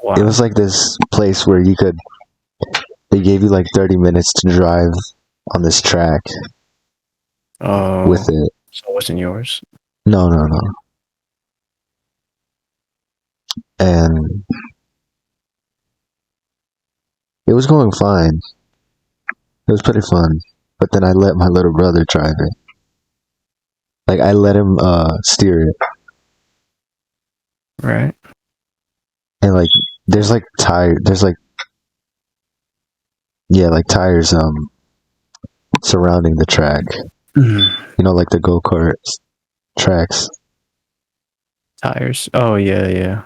Wow. it was like this place where they gave you like 30 minutes to drive on this track Oh, with it. so it wasn't yours. No. And it was going fine. It was pretty fun. But then I let my little brother drive it. Like I let him steer it. Right. And like there's like tires surrounding the track. You know, like the go-kart tracks. Tires. Oh, yeah.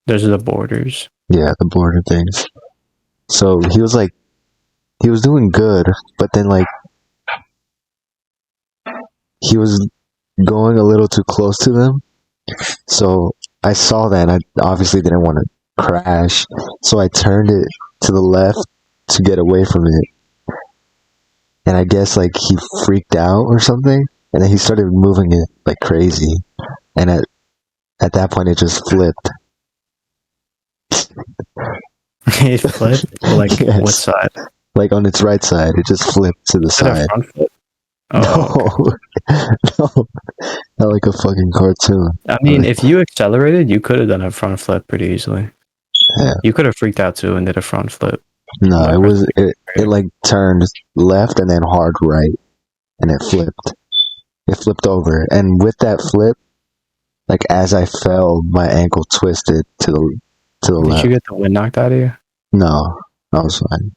Those are the borders. Yeah, the border things. So he was doing good, but then like he was going a little too close to them. So I saw that and I obviously didn't want to crash. So I turned it to the left to get away from it. And I guess like he freaked out or something. And then he started moving it like crazy. And at that point it just flipped. It flipped? Like, Yes. what side? Like on its right side. It just flipped to the Is that a side. front flip? Oh, No, not like a fucking cartoon. I mean, if you accelerated, you could have done a front flip pretty easily. Yeah. You could have freaked out too and did a front flip. No, My it like turned left and then hard right, and it flipped. It flipped over, and with that flip, like as I fell, my ankle twisted to the Did left. you get the wind knocked out of you? No, I was fine.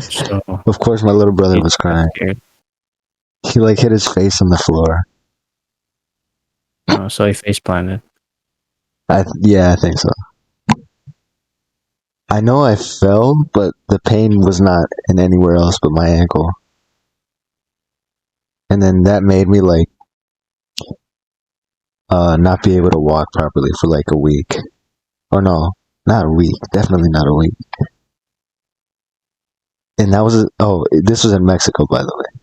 So Of course, my little brother you was crying. scared. He like hit his face on the floor. Oh, so he face planted. Yeah, I think so. I know I fell, but the pain was not in anywhere else but my ankle. And then that made me like not be able to walk properly for like a week. Or no, not a week. Definitely not a week. And that was this was in Mexico, by the way.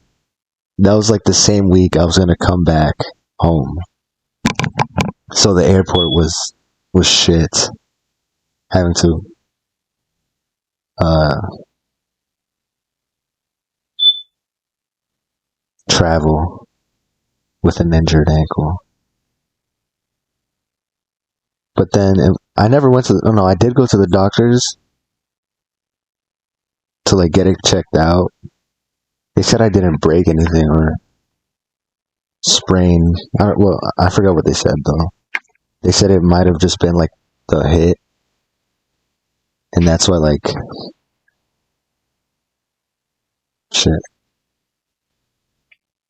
That was like the same week I was gonna come back home. So the airport was shit. Having to travel with an injured ankle. But then I never went to. Oh no, I did go to the doctors to like get it checked out. They said I didn't break anything or sprain. I forgot what they said though. They said it might have just been like the hit, and that's why like shit.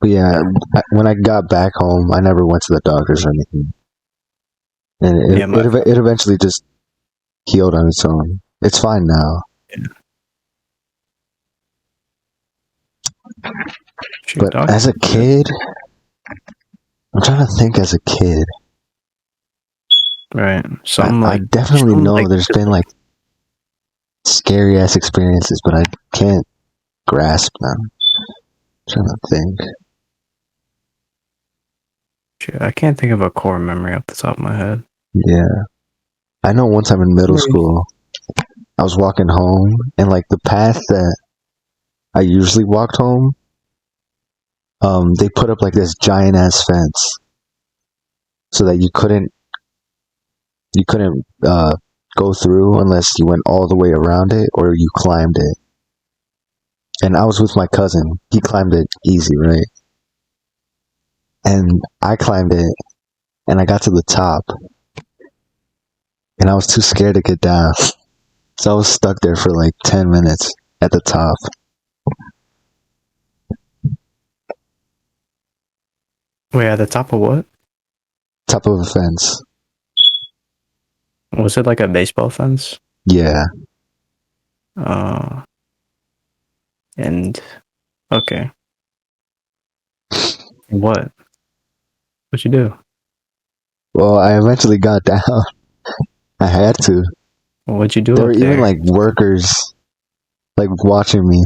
But yeah, when I got back home, I never went to the doctors or anything, and Yeah, it eventually just healed on its own. It's fine now. shoot, But as a kid, I'm trying to think. As a kid, right? Something I like definitely something know like there's been like scary ass experiences, but I can't grasp them. I'm trying to think. shoot, I can't think of a core memory off the top of my head. Yeah, I know one time in middle school, I was walking home, and like the path that I usually walked home, they put up like this giant ass fence so that you couldn't go through unless you went all the way around it or you climbed it. And I was with my cousin. He climbed it easy, right? And I climbed it, and I got to the top, and I was too scared to get down. So I was stuck there for like 10 minutes at the top. Wait, at the top of what? Top of a fence. Was it like a baseball fence? Yeah. And okay, what? What'd you do? Well, I eventually got down. I had to. What'd you do There were up even there? like workers like watching me.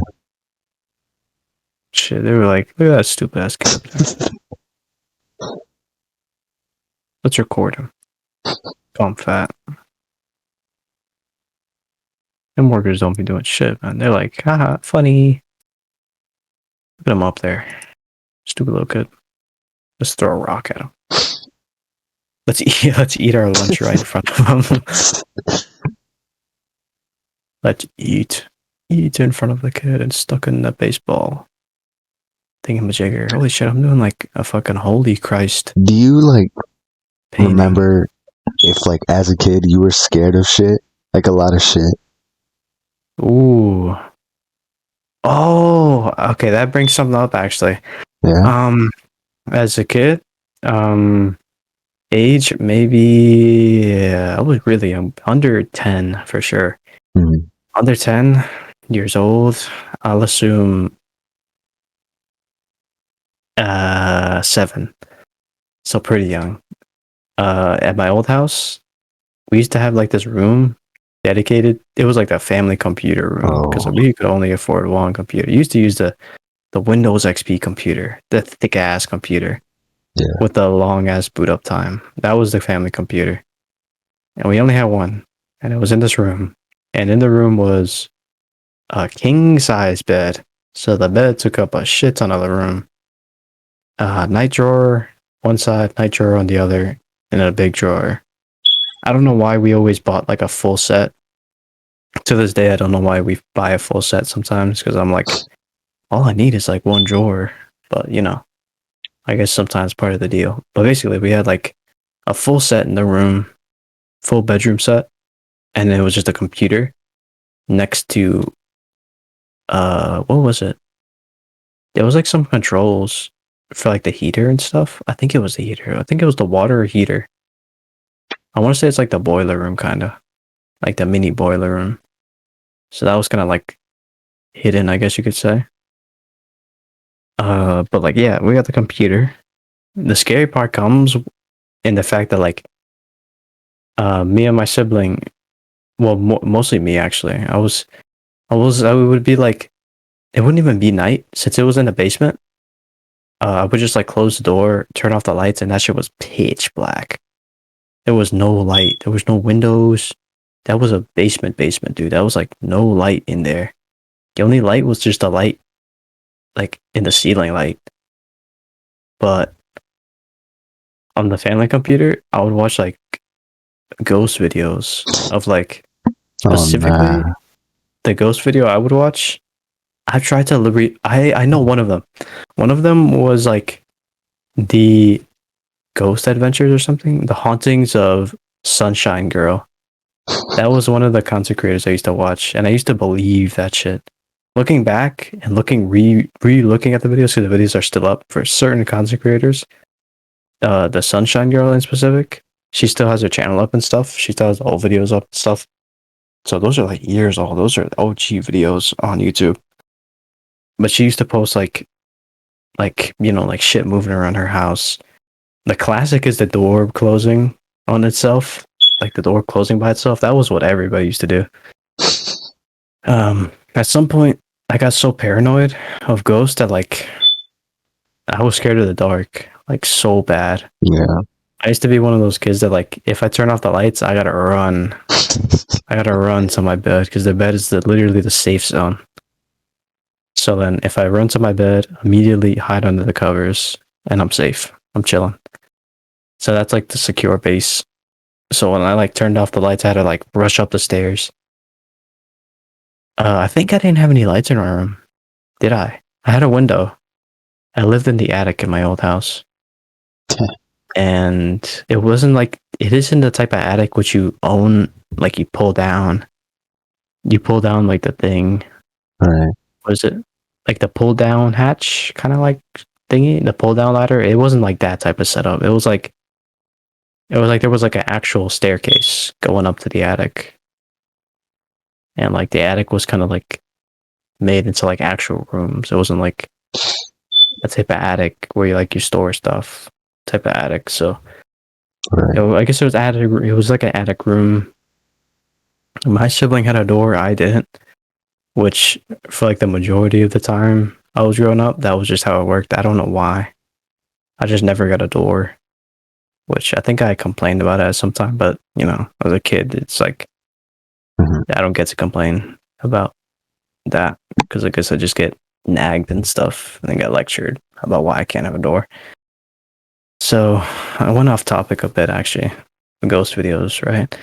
Shit, they were like, look at that stupid ass kid up there. Let's record him. Call him fat. Them workers don't be doing shit, man. They're like, haha, funny. Look at him up there. Stupid little kid. Let's throw a rock at him. Let's eat our lunch right in front of him. Let's eat. Eat in front of the kid and stuck in the baseball. Thingamajigger. Holy shit, I'm doing like a fucking holy Christ Do you like painting. remember if like as a kid you were scared of shit? Like a lot of shit. Ooh. Oh, okay, that brings something up actually. Yeah. As a kid, age maybe I was really young, under 10 for sure. Mhm. Under 10 years old, I'll assume 7. So pretty young. At my old house, we used to have like this room dedicated. It was like a family computer room because Oh. we could only afford one computer. Used to use the Windows XP computer, the thick ass computer. Yeah. With the long ass boot up time. That was the family computer. And we only had one. And it was in this room. And in the room was a king size bed. So the bed took up a shit ton of the room. Night drawer one side, night drawer on the other, and a big drawer. I don't know why we always bought like a full set. To this day, I don't know why we buy a full set sometimes because I'm like, all I need is like one drawer. But you know, I guess sometimes part of the deal. But basically, we had like a full set in the room, full bedroom set, and it was just a computer next to what was it? There was like some controls for like the heater and stuff. I think it was the heater. I think it was the water heater. I want to say it's like the boiler room kind of, like the mini boiler room. So that was kind of like hidden, I guess you could say. But like yeah, we got the computer. The scary part comes in the fact that like me and my sibling, well, mostly me actually. I would be like, it wouldn't even be night since it was in the basement. I would just like close the door, turn off the lights, and that shit was pitch black. There was no light. There was no windows. That was a basement, dude. That was like no light in there. The only light was just a light, like in the ceiling light. But on the family computer, I would watch like ghost videos of like specifically Oh, nah. the ghost video I would watch. I tried to I know one of them. One of them was like the Ghost Adventures or something. The Hauntings of Sunshine Girl. That was one of the content creators I used to watch, and I used to believe that shit. looking back and looking at the videos, because the videos are still up for certain content creators. The Sunshine Girl in specific, she still has her channel up and stuff. She still has old videos up and stuff. So those are like years old. Those are OG videos on YouTube. But she used to post like like shit moving around her house. The classic is the door closing on itself, like the door closing by itself. That was what everybody used to do. At some point, I got so paranoid of ghosts that like I was scared of the dark, like so bad. Yeah. I used to be one of those kids that like if I turn off the lights, I gotta run. I gotta run to my bed because the bed is literally the safe zone. So then, if I run to my bed, immediately hide under the covers, and I'm safe. I'm chilling. So that's like the secure base. So when I like turned off the lights, I had to like rush up the stairs. I think I didn't have any lights in my room, did I? I had a window. I lived in the attic in my old house, and it wasn't like it isn't the type of attic which you own. Like you pull down like the thing. Right. Was it like the pull down hatch kind of like thingy, the pull down ladder? It wasn't like that type of setup. It was like there was like an actual staircase going up to the attic, and like the attic was kind of like made into like actual rooms. It wasn't like a type of attic where you store stuff type of attic. So Right. I guess it was attic. It was like an attic room. My sibling had a door. I didn't. Which for like the majority of the time I was growing up, that was just how it worked. I don't know why. I just never got a door, which I think I complained about it at some time. But as a kid, it's like Mhm. I don't get to complain about that because I guess I just get nagged and stuff and then get lectured about why I can't have a door. So I went off topic a bit actually. Ghost videos, right?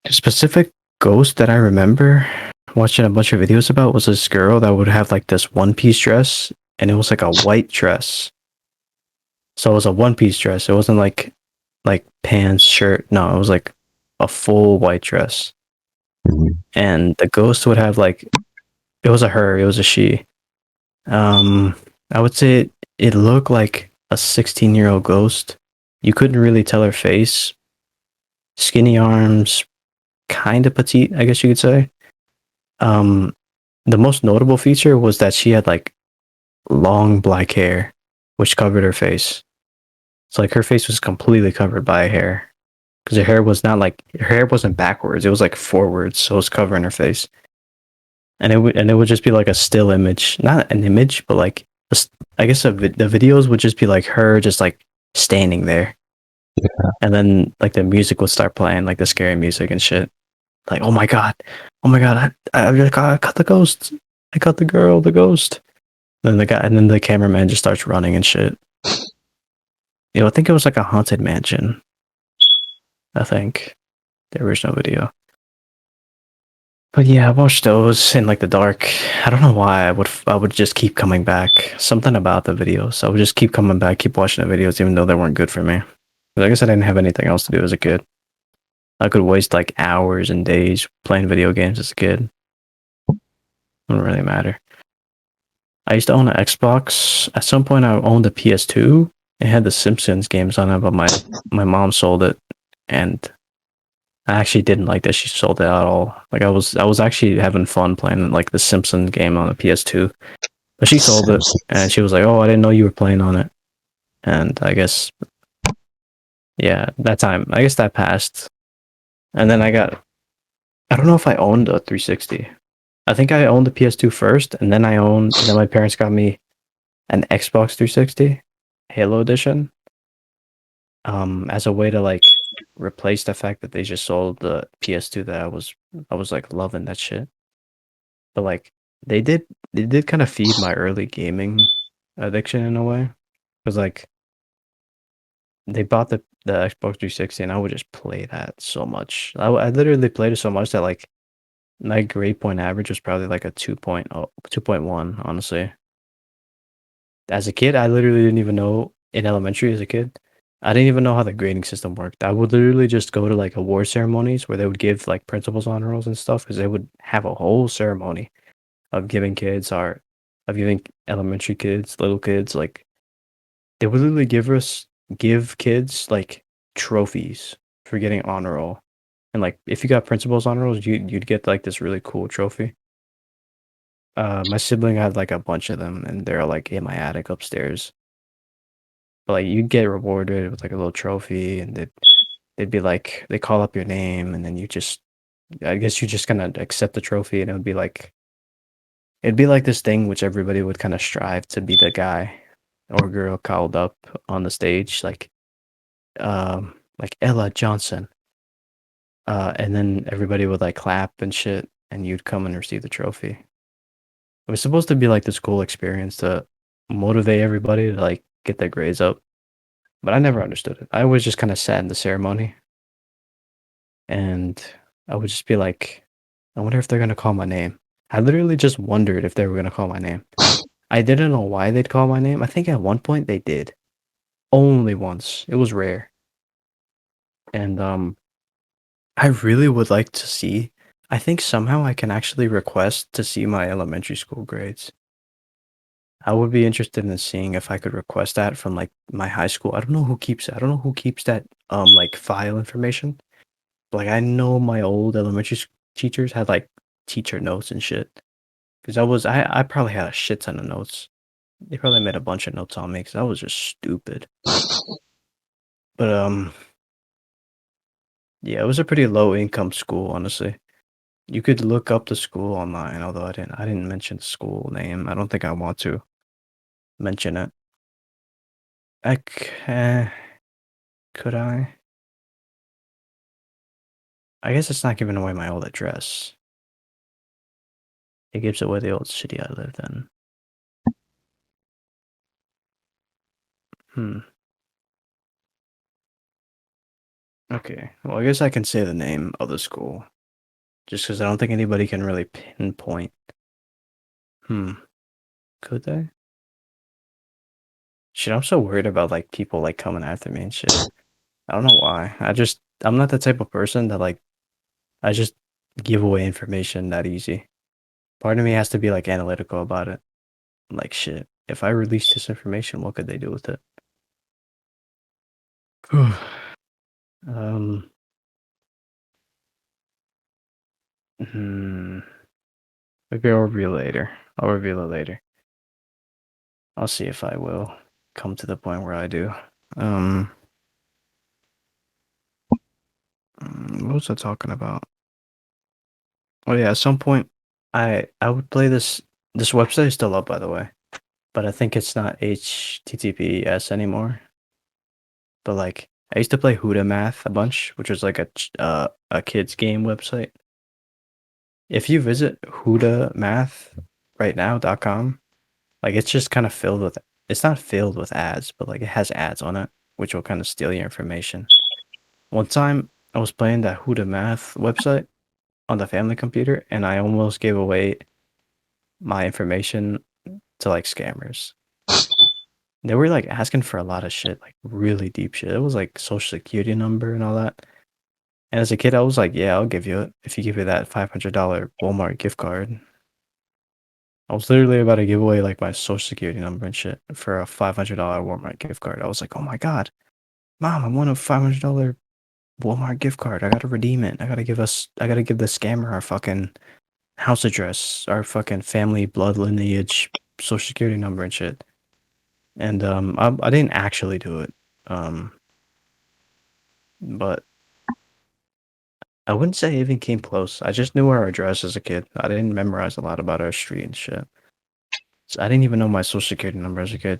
A specific ghost that I remember watching a bunch of videos about was this girl that would have like this one-piece dress, and it was like a white dress. So it was a one-piece dress. It wasn't like pants, shirt. No, it was like a full white dress. Mhm. And the ghost would have like it was a her, it was a she. I would say it looked like a 16-year-old ghost. You couldn't really tell her face. Skinny arms, kind of petite, I guess you could say. Um, the most notable feature was that she had like long black hair, which covered her face. So like her face was completely covered by hair, because her hair wasn't backwards; it was like forwards, so it was covering her face. And it would just be like a still image, not an image, but like I guess the videos would just be like her just like standing there, and then like the music would start playing, like the scary music and shit. Like oh my god, I caught the ghost, I caught the girl, the ghost. And then the cameraman just starts running and shit. I think it was like a haunted mansion. I think the original video. But yeah, I watched those in like the dark. I don't know why I would just keep coming back. Something about the videos. I would just keep coming back, keep watching the videos, even though they weren't good for me. But I guess I didn't have anything else to do as a kid. I could waste like hours and days playing video games as a kid. It wouldn't really matter. I used to own an Xbox. At some point, I owned a PS2. It had the Simpsons games on it, but my mom sold it, and I actually didn't like that she sold it at all. Like I was actually having fun playing like the Simpsons game on the PS2, but she sold it, and she was like, "Oh, I didn't know you were playing on it." And I guess, yeah, that time, I guess that passed, and then I don't know if I owned a 360. I think I owned the PS2 first, and then my parents got me an Xbox 360 Halo Edition, as a way to like replace the fact that they just sold the PS2 that I was like loving that shit. But like they did kind of feed my early gaming addiction in a way, because like they bought the Xbox 360 and I would just play that so much. I literally played it so much that like my grade point average was probably like a 2.0, 2.1, honestly. As a kid, I literally didn't even know in elementary as a kid. I didn't even know how the grading system worked. I would literally just go to like award ceremonies where they would give like principals honor rolls and stuff because they would have a whole ceremony of giving kids art, of giving elementary kids, little kids, like they would literally give kids like trophies for getting honor roll. And like if you got principal's honor rolls, you'd get like this really cool trophy. My sibling had like a bunch of them and they're like in my attic upstairs. But like you'd get rewarded with like a little trophy and they'd be like they call up your name and then you just I guess you just kind of accept the trophy and it'd be like this thing which everybody would kind of strive to be the guy or girl called up on the stage like Ella Johnson. And then everybody would like clap and shit and you'd come and receive the trophy. It was supposed to be like this cool experience to motivate everybody to like get their grades up. But I never understood it. I always just kind of sat in the ceremony and I would just be like, I wonder if they're gonna call my name. I literally just wondered if they were gonna call my name. I didn't know why they'd call my name. I think at one point they did. Only once. It was rare. And I really would like to see. I think somehow I can actually request to see my elementary school grades. I would be interested in seeing if I could request that from like my high school. I don't know who keeps it. I don't know who keeps that like file information. Like I know my old elementary teachers had like teacher notes and shit. Because I probably had a shit ton of notes. They probably made a bunch of notes on me because I was just stupid. But yeah, it was a pretty low income school, honestly. You could look up the school online, although I didn't mention the school name. I don't think I want to mention it. Could I? I guess it's not giving away my old address. It gives away the old city I lived in. Hmm. Okay. Well, I guess I can say the name of the school. Just because I don't think anybody can really pinpoint. Hmm. Could they? Shit, I'm so worried about like people like coming after me and shit. I don't know why. I'm not the type of person that like I just give away information that easy. Part of me has to be like analytical about it. Like shit. If I release this information, what could they do with it? um hmm. Maybe I'll reveal later. I'll reveal it later. I'll see if I will come to the point where I do. Um what was I talking about? Oh yeah, at some point I would play this website is still up by the way, but I think it's not HTTPS anymore. But like I used to play Huda Math a bunch, which was like a kids game website. If you visit hudamath.com, like it's just kind of filled with it's not filled with ads, but like it has ads on it, which will kind of steal your information. One time I was playing that Huda Math website on the family computer and I almost gave away my information to like scammers. They were like asking for a lot of shit, like really deep shit. It was like social security number and all that. And as a kid, I was like, yeah, I'll give you it if you give me that $500 Walmart gift card. I was literally about to give away like my social security number and shit for a $500 Walmart gift card. I was like, oh my God, mom, I want a $500 Walmart gift card. I gotta redeem it. I gotta give the scammer our fucking house address, our fucking family blood lineage, social security number and shit. And I didn't actually do it. Um, but I wouldn't say I even came close. I just knew our address as a kid. I didn't memorize a lot about our street and shit. So I didn't even know my social security number as a kid.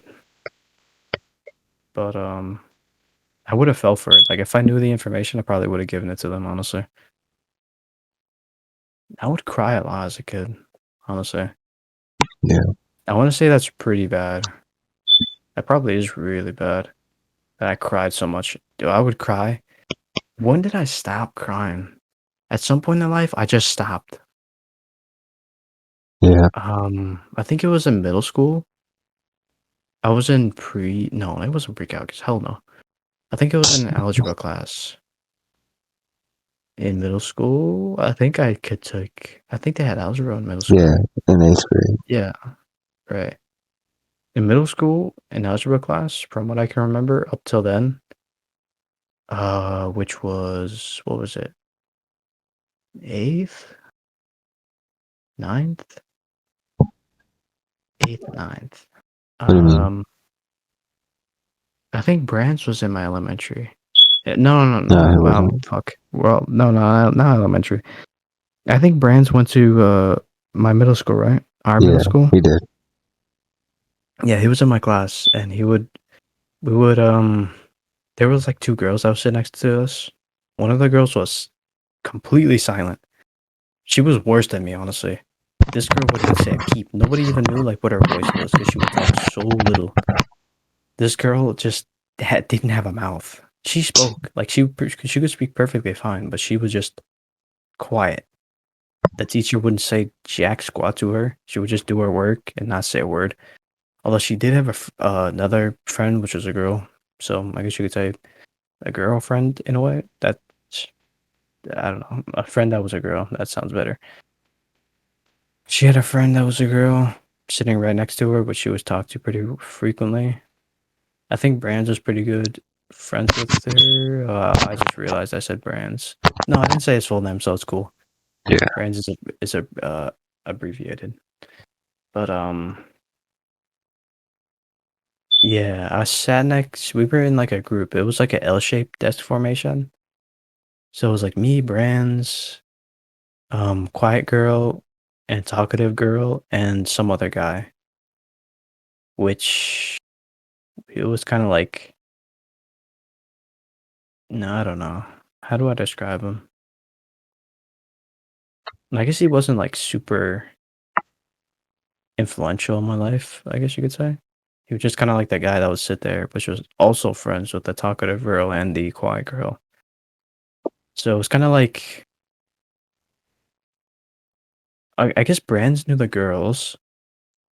But I would have fell for it. Like if I knew the information, I probably would have given it to them, honestly. I would cry a lot as a kid, honestly. Yeah. I want to say that's pretty bad. That probably is really bad. That I cried so much. Dude, I would cry. When did I stop crying? At some point in life, I just stopped. Yeah. I think it was in middle school. I was in no, it wasn't pre-calculus. Hell no. I think it was in an algebra class in middle school. I think I could take. I think they had algebra in middle school. Yeah, in 8th grade. Yeah, right. In middle school, in algebra class, from what I can remember up till then, which was what was it? Eighth, ninth, eighth, ninth. What do you mean? I think Brands was in my elementary. No. No, it wasn't. Fuck. Well, no, not elementary. I think Brands went to my middle school, right? Our Yeah, middle school. he did. Yeah, he was in my class, and we would there was like two girls that would sit next to us. One of the girls was completely silent. She was worse than me, honestly. This girl wouldn't say a peep. Nobody even knew like what her voice was because she would talk so little. This girl just didn't have a mouth. She spoke like she could speak perfectly fine, but she was just quiet. The teacher wouldn't say jack squat to her. She would just do her work and not say a word. Although she did have another friend, which was a girl. So I guess you could say a girlfriend in a way. That I don't know, a friend that was a girl. That sounds better. She had a friend that was a girl sitting right next to her, but she was talked to pretty frequently. I think Brands was pretty good friends with her. I just realized I said Brands. No, I didn't say his full name, so it's cool. Yeah. Brands is a abbreviated. But yeah, I sat next. We were in like a group. It was like an L-shaped desk formation. So it was like me, Brands, quiet girl, and talkative girl, and some other guy. Which it was kind of like, no, I don't know. How do I describe him? I guess he wasn't like super influential in my life, I guess you could say. He was just kind of like the guy that would sit there, which was also friends with the talkative girl and the quiet girl. So it was kind of like, I guess Brands knew the girls,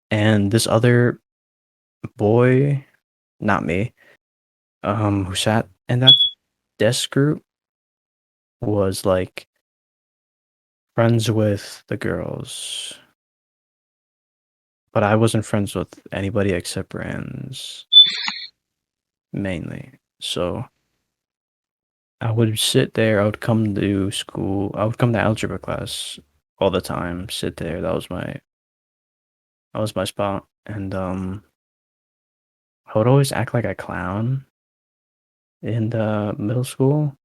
and this other boy, not me, who sat in that desk group was like friends with the girls. But I wasn't friends with anybody except Brands, mainly. So I would sit there. I would come to school. I would come to algebra class all the time. Sit there. That was my spot. And I would always act like a clown in the middle school.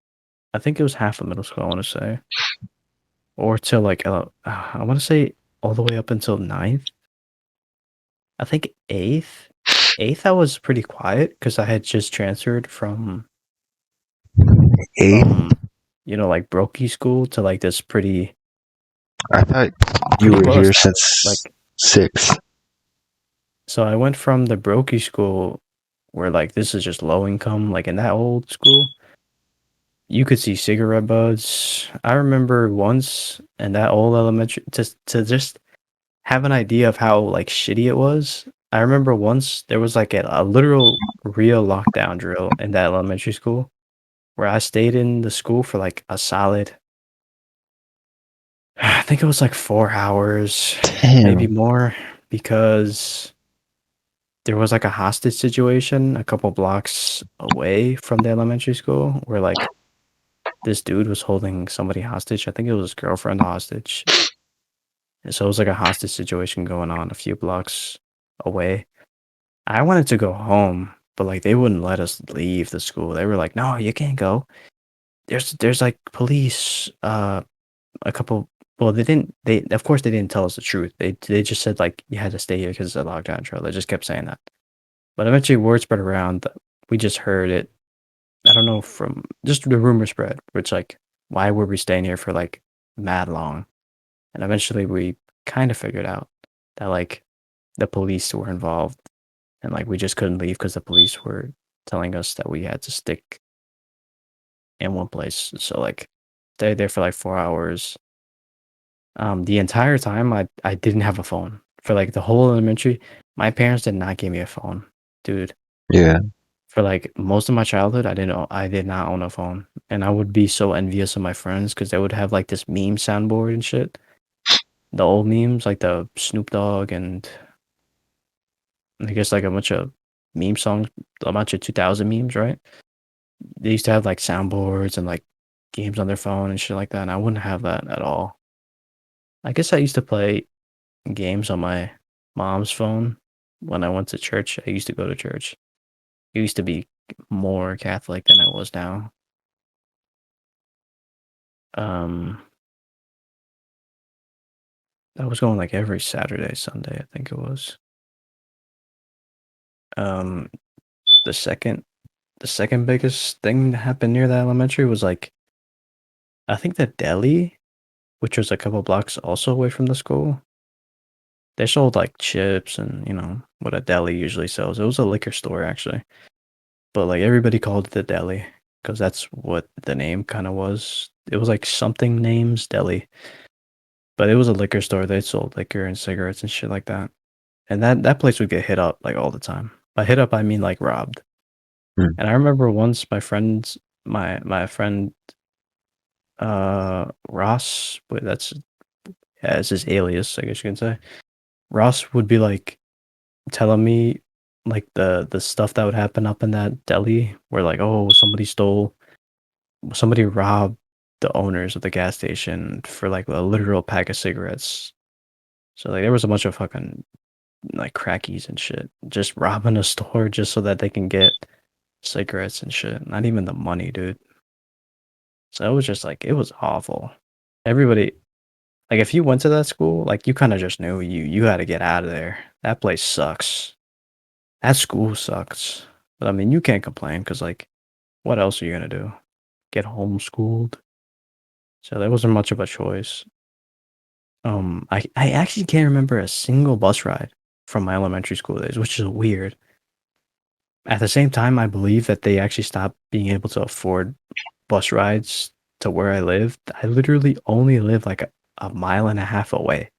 I think it was half of middle school. I want to say, or till like I want to say all the way up until ninth. I think eighth. Eighth, I was pretty quiet because I had just transferred from 8th? like Brokey school to like this pretty I thought you were well here established. since Like, 6th. so I went from the Brokey school where like this is just low income, like in that old school, you could see cigarette butts. I remember once in that old elementary to just have an idea of how like shitty it was. I remember once there was like a literal real lockdown drill in that elementary school where I stayed in the school for like a solid, I think it was like 4 hours, maybe Damn. more, because there was like a hostage situation a couple blocks away from the elementary school where like this dude was holding somebody hostage. I think it was his girlfriend hostage. And so it was like a hostage situation going on a few blocks away. I wanted to go home, but like they wouldn't let us leave the school. They were like, "No, you can't go. There's like police, a couple." Well, they didn't. They of course they didn't tell us the truth. They just said like you had to stay here because it's a lockdown drill. They just kept saying that. But eventually, word spread around. We just heard it. I don't know, from just the rumor spread, which like, why were we staying here for like mad long? And eventually, we kind of figured out that like the police were involved, and like we just couldn't leave because the police were telling us that we had to stick in one place. So like, stayed there for like 4 hours. The entire time I didn't have a phone for like the whole elementary. My parents did not give me a phone, dude. Yeah. For like most of my childhood, I did not own a phone, and I would be so envious of my friends because they would have like this meme soundboard and shit. The old memes, like the Snoop Dogg and I guess like a bunch of meme songs, a bunch of 2000 memes, right? They used to have like soundboards and like games on their phone and shit like that, and I wouldn't have that at all. I guess I used to play games on my mom's phone when I went to church. I used to go to church. I used to be more Catholic than I was now. Um, I was going like every Saturday, Sunday, I think it was. Um, the second, the second biggest thing that happened near the elementary was like I think the deli, which was a couple blocks also away from the school. They sold like chips and what a deli usually sells. It was a liquor store actually, but like everybody called it the deli because that's what the name kind of was. It was like something names deli, but it was a liquor store. They sold liquor and cigarettes and shit like that. And that place would get hit up like all the time. By hit up, I mean like robbed. Hmm. And I remember once my friend Ross, but that's as his alias, I guess you can say. Ross would be like telling me like the stuff that would happen up in that deli where like, oh, somebody robbed the owners of the gas station for like a literal pack of cigarettes. So like there was a bunch of fucking like crackies and shit just robbing a store just so that they can get cigarettes and shit. Not even the money, dude. So it was just like it was awful. Everybody like if you went to that school, like you kind of just knew you had to get out of there. That place sucks. That school sucks. But I mean, you can't complain because like what else are you gonna do? Get homeschooled? So there wasn't much of a choice. I actually can't remember a single bus ride from my elementary school days, which is weird. At the same time, I believe that they actually stopped being able to afford bus rides to where I lived. I literally only live like a mile and a half away.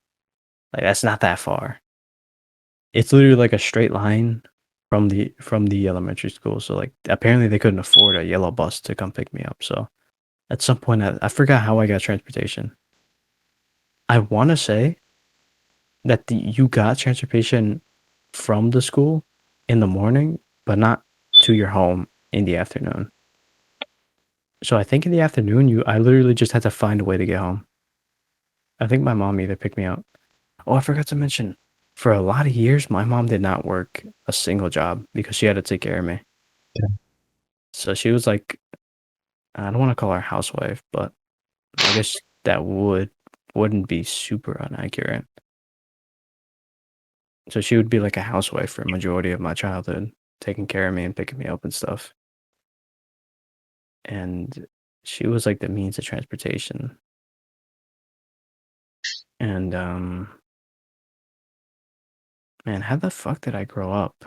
Like that's not that far. It's literally like a straight line from the elementary school. So like apparently they couldn't afford a yellow bus to come pick me up. So at some point I forgot how I got transportation. I want to say that you got transportation from the school in the morning, but not to your home in the afternoon. So I think in the afternoon, I literally just had to find a way to get home. I think my mom either picked me up. Oh, I forgot to mention, for a lot of years, my mom did not work a single job because she had to take care of me. Yeah. So she was like, I don't want to call her housewife, but I guess that wouldn't be super inaccurate. So she would be like a housewife for a majority of my childhood, taking care of me and picking me up and stuff. And she was like the means of transportation. And man, how the fuck did I grow up?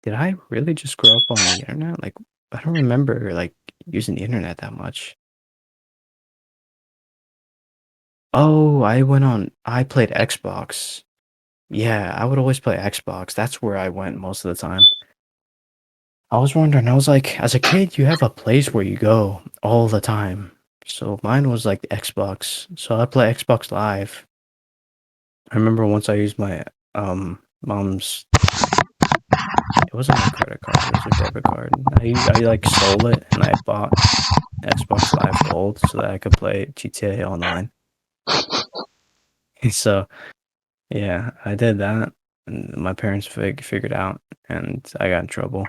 Did I really just grow up on the internet? Like I don't remember like using the internet that much. Oh, I played Xbox. Yeah, I would always play Xbox. That's where I went most of the time. I was wondering, I was like, as a kid, you have a place where you go all the time. So mine was like Xbox. So I play Xbox Live. I remember once I used my mom's. It wasn't a credit card. It was a debit card. I like stole it and I bought Xbox Live Gold so that I could play GTA Online. So yeah, I did that. And my parents figured out, and I got in trouble.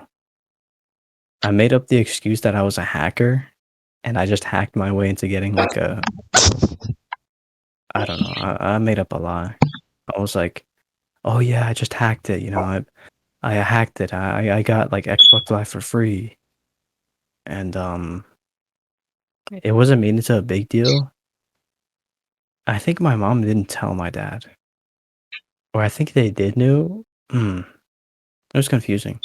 I made up the excuse that I was a hacker, and I just hacked my way into getting like a. I don't know. I made up a lie. I was like, "Oh yeah, I just hacked it. I hacked it. I got like Xbox Live for free." And it wasn't made into a big deal. I think my mom didn't tell my dad, or I think they did know. It was confusing.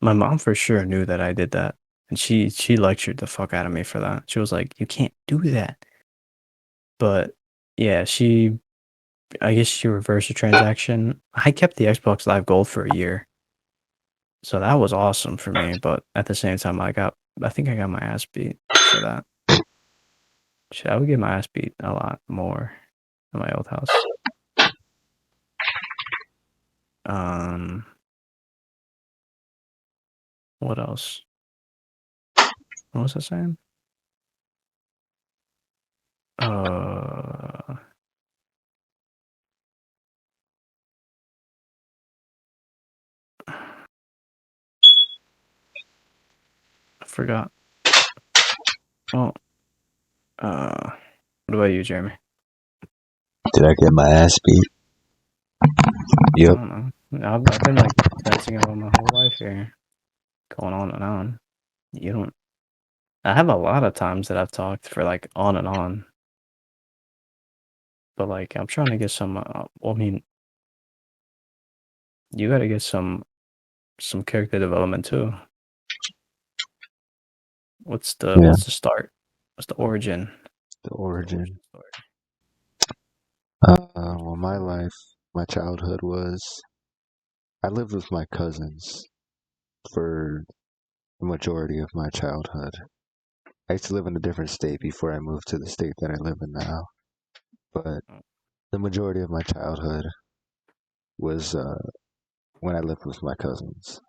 My mom for sure knew that I did that, and she lectured the fuck out of me for that. She was like, "You can't do that." But yeah, I guess she reversed the transaction. I kept the Xbox Live Gold for a year. So that was awesome for me, but at the same time, I think I got my ass beat for that. Shit, I would get my ass beat a lot more in my old house. Um, what else? What was I saying? Uh, I forgot. Well, what about you, Jeremy? Did I get my ass beat? I Yep. don't know. I've been like venting about my whole life here, going on and on. You don't. I have a lot of times that I've talked for like on and on, but like I'm trying to get some. Well, I mean, you got to get some character development too. What's the Yeah. what's the start? What's the origin? The What's the origin. story? Well, my life, my childhood was I lived with my cousins for the majority of my childhood. I used to live in a different state before I moved to the state that I live in now, but the majority of my childhood was when I lived with my cousins.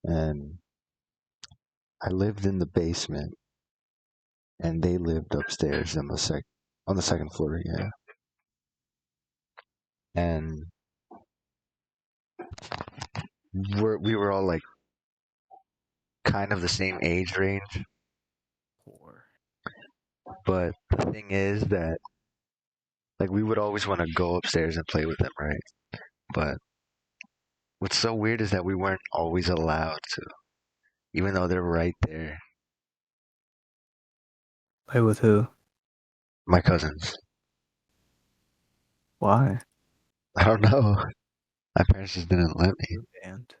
And I lived in the basement, and they lived upstairs on the second floor. Yeah, and we were all like kind of the same age range. Poor. But the thing is that like we would always want to go upstairs and play with them, right? But what's so weird is that we weren't always allowed to, even though they're right there. Play with who? My cousins. Why? I don't know. My parents just didn't let me. Band.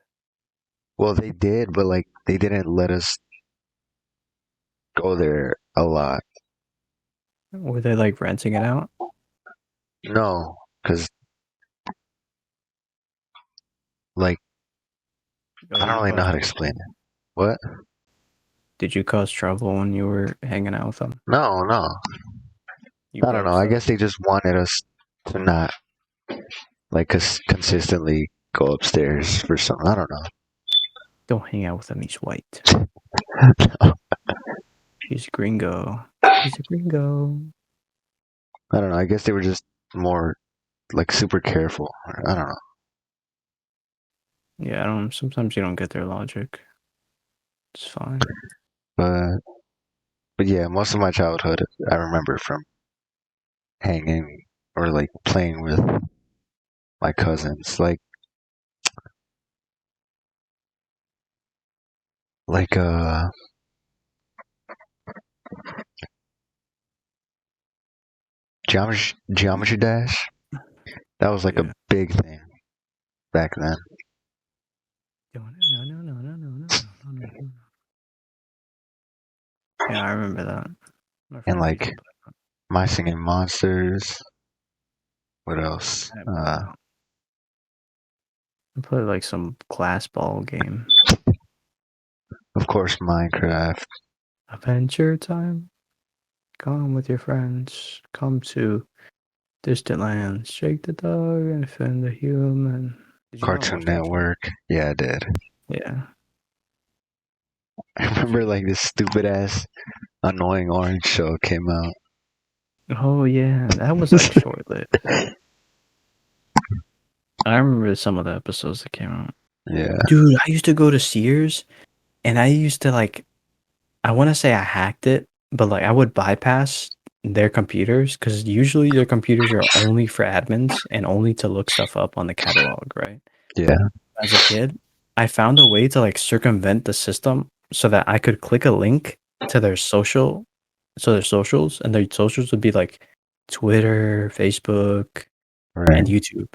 Well, they did, but like they didn't let us go there a lot. Were they like renting it out? No, because like Oh, I don't you really know caused how to trouble. explain it. What? Did you cause trouble when you were hanging out with them? No, no. You I don't broke know. I stuff? guess they just wanted us to not like consistently go upstairs for some. I don't know. Don't hang out with him. He's white. He's a gringo. He's a gringo. I don't know. I guess they were just more like super careful. I don't know. Yeah, I don't. Sometimes you don't get their logic. It's fine. But but yeah, most of my childhood I remember from hanging or like playing with my cousins. Like Geometry Dash. That was like a Yeah. big thing back then. No, no, no, no, no, no, no, no, no, no. Yeah, I remember that. My And friends used like to play My Singing Monsters. What else? that. I played like some glass ball game. Of course, Minecraft. Adventure time. Come with your friends. Come to distant lands. Shake the dog and defend the human. Did you not Cartoon watch that show? Network. Yeah, I did. Yeah. I remember like this stupid ass annoying orange show came out. Oh yeah, that was like short lived. I remember some of the episodes that came out. Yeah. Dude, I used to go to Sears and I used to like I want to say I hacked it, but like I would bypass their computers because usually their computers are only for admins and only to look stuff up on the catalog, right? Yeah. As a kid, I found a way to like circumvent the system so that I could click a link to their social, so their socials, and their socials would be like Twitter, Facebook, Right. and YouTube.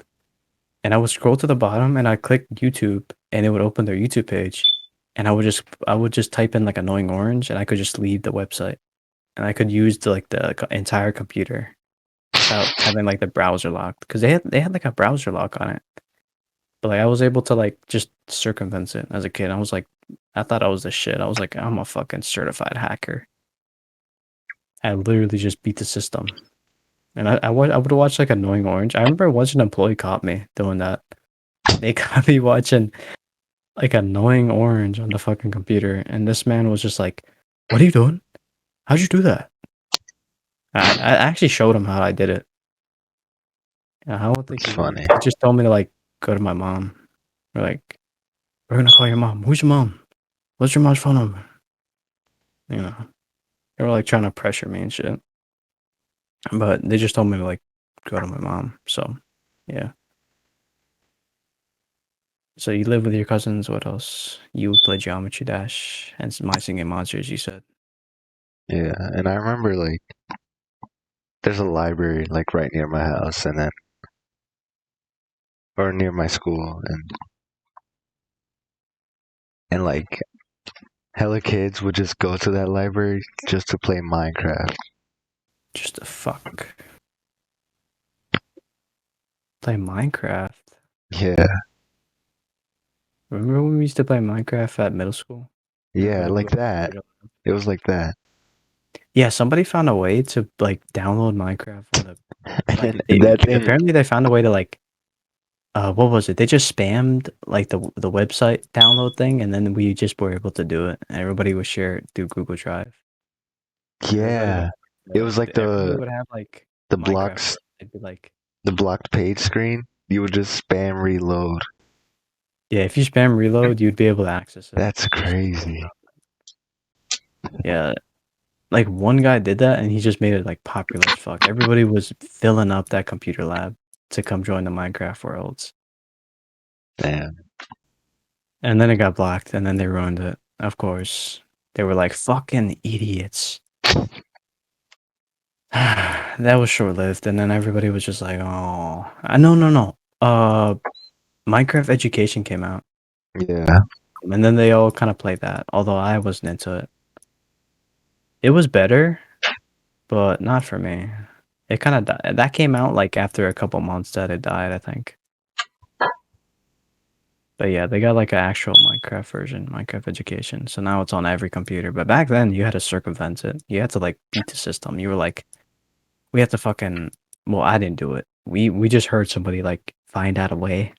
And I would scroll to the bottom and I'd click YouTube and it would open their YouTube page. And I would just type in like annoying orange and I could just leave the website. And I could use the entire computer without having like the browser locked because they had like a browser lock on it. But like I was able to like just circumvent it as a kid. I was like, I thought I was the shit. I was like, I'm a fucking certified hacker. I literally just beat the system. And I would watch like Annoying Orange. I remember once an employee caught me doing that. They caught me watching like Annoying Orange on the fucking computer, and this man was just like, "What are you doing? How'd you do that?" I actually showed him how I did it. I don't think It's funny. he just told me to like go to my mom. We're like, we're gonna call your mom. Who's your mom? What's your mom's phone number? You know, they were like trying to pressure me and shit. But they just told me to like go to my mom. So yeah. So you live with your cousins. What else? You play Geometry Dash and My Singing Monsters. You said. Yeah, and I remember like there's a library like right near my house, and then or near my school, and like hella kids would just go to that library just to play Minecraft. Just a fuck. Play Minecraft. Yeah, Remember when we used to play Minecraft at middle school? yeah, Everybody would like that. It was like that. Yeah, somebody found a way to like download Minecraft on the like And that thing, apparently they found a way to like what was it? They just spammed like the website download thing, and then we just were able to do it, and everybody would share it through Google Drive. Everybody would yeah, it was like everybody would have like the Minecraft. blocks, They'd be like, the blocked page screen. You would just spam reload. yeah, if you spam reload, you'd be able to access it. That's crazy. Yeah, like one guy did that, and he just made it like popular as fuck. Everybody was filling up that computer lab to come join the Minecraft worlds. Damn. And then it got blocked, and then they ruined it. Of course, they were like fucking idiots. That was short lived, and then everybody was just like, "Oh, no. Minecraft Education came out, Yeah, and then they all kind of played that. Although I wasn't into it. It was better, but not for me. It kind of died. That came out like after a couple months that it died, I think. But yeah, they got like an actual Minecraft version, Minecraft Education. So now it's on every computer. But back then, you had to circumvent it. You had to like beat the system. You were like, we have to fucking. Well, I didn't do it. We just heard somebody like find out a way.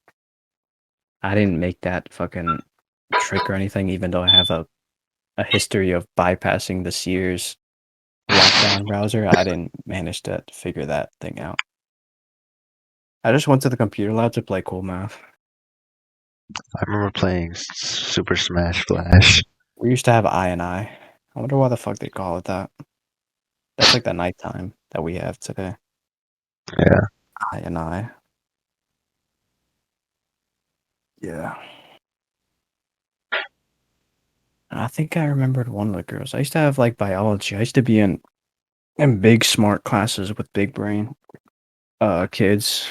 I didn't make that fucking trick or anything, even though I have a history of bypassing the Sears lockdown browser. I didn't manage to figure that thing out. I just went to the computer lab to play Cool Math. I remember playing Super Smash Flash. We used to have I. I wonder why the fuck they call it that. That's like the nighttime that we have today. Yeah, I. Yeah. I think I remembered one of the girls. I used to have like biology. I used to be in big smart classes with big brain kids.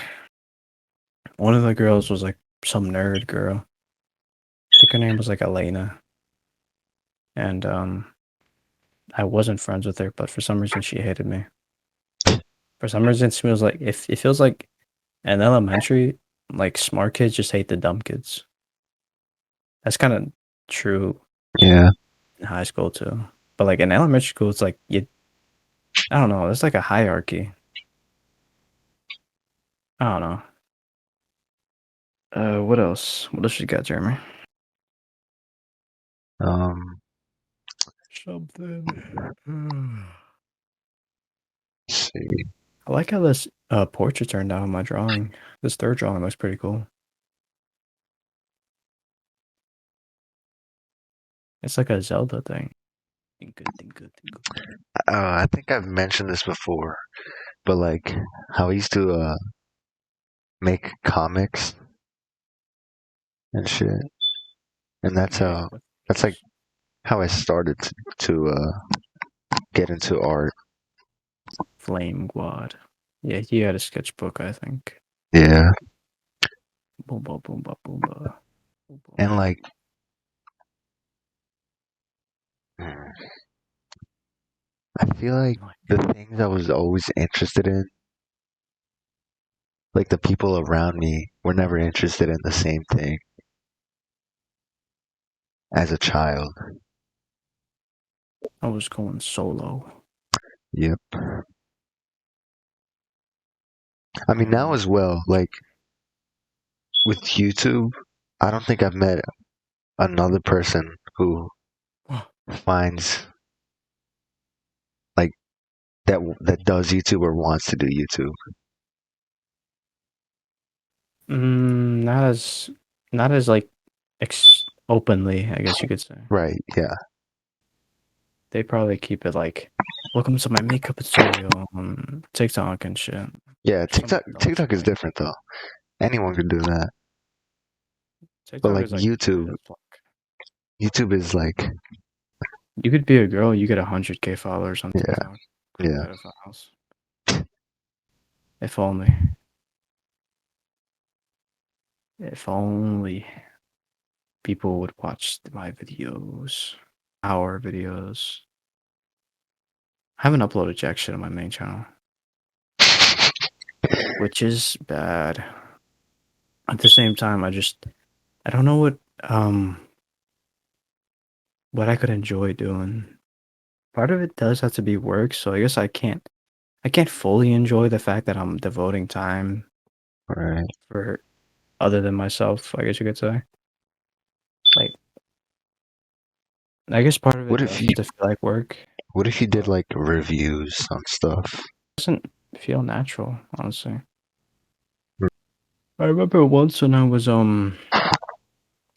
One of the girls was like some nerd girl. I think her name was like Elena. And I wasn't friends with her, but for some reason she hated me. For some reason it feels like if it feels like in elementary, like smart kids just hate the dumb kids. That's kind of true yeah. in high school too. But like in elementary school, it's like I don't know. There's like a hierarchy. I don't know. What else? What else you got, Jeremy? Um, Something. let's see. I like how this portrait turned out on my drawing. This third drawing looks pretty cool. It's like a Zelda thing. Think good. I think I've mentioned this before, but like how I used to make comics and shit, and Yeah. that's like how I started to get into art. Flame Gwad. Yeah, he had a sketchbook, I think. Yeah, Boomba, boomba, boomba. and like mm, I feel like the things I was always interested in, like the people around me we're never interested in the same thing as a child. I was going solo. Yep. I mean, now as well, like with YouTube, I don't think I've met another person who finds like that does YouTube or wants to do YouTube. Not as like openly, I guess you could say. Right, yeah. They probably keep it like, welcome to my makeup tutorial on TikTok and shit. Yeah, Some TikTok is thing. different though. Anyone can do that. But TikTok like is like YouTube is like, you could be a girl, you get 100K followers on yeah, TikTok. yeah. Pedophiles. If only. If only people would watch my videos. Our videos. I haven't uploaded jack shit on my main channel. Which is bad. At the same time, I don't know what I could enjoy doing. Part of it does have to be work, so I guess I can't fully enjoy the fact that I'm devoting time Right. for other than myself, I guess you could say. Like, I guess part of it What if does you have to feel like work. did But like reviews on stuff? it doesn't feel natural, honestly. Hmm. I remember once when I was in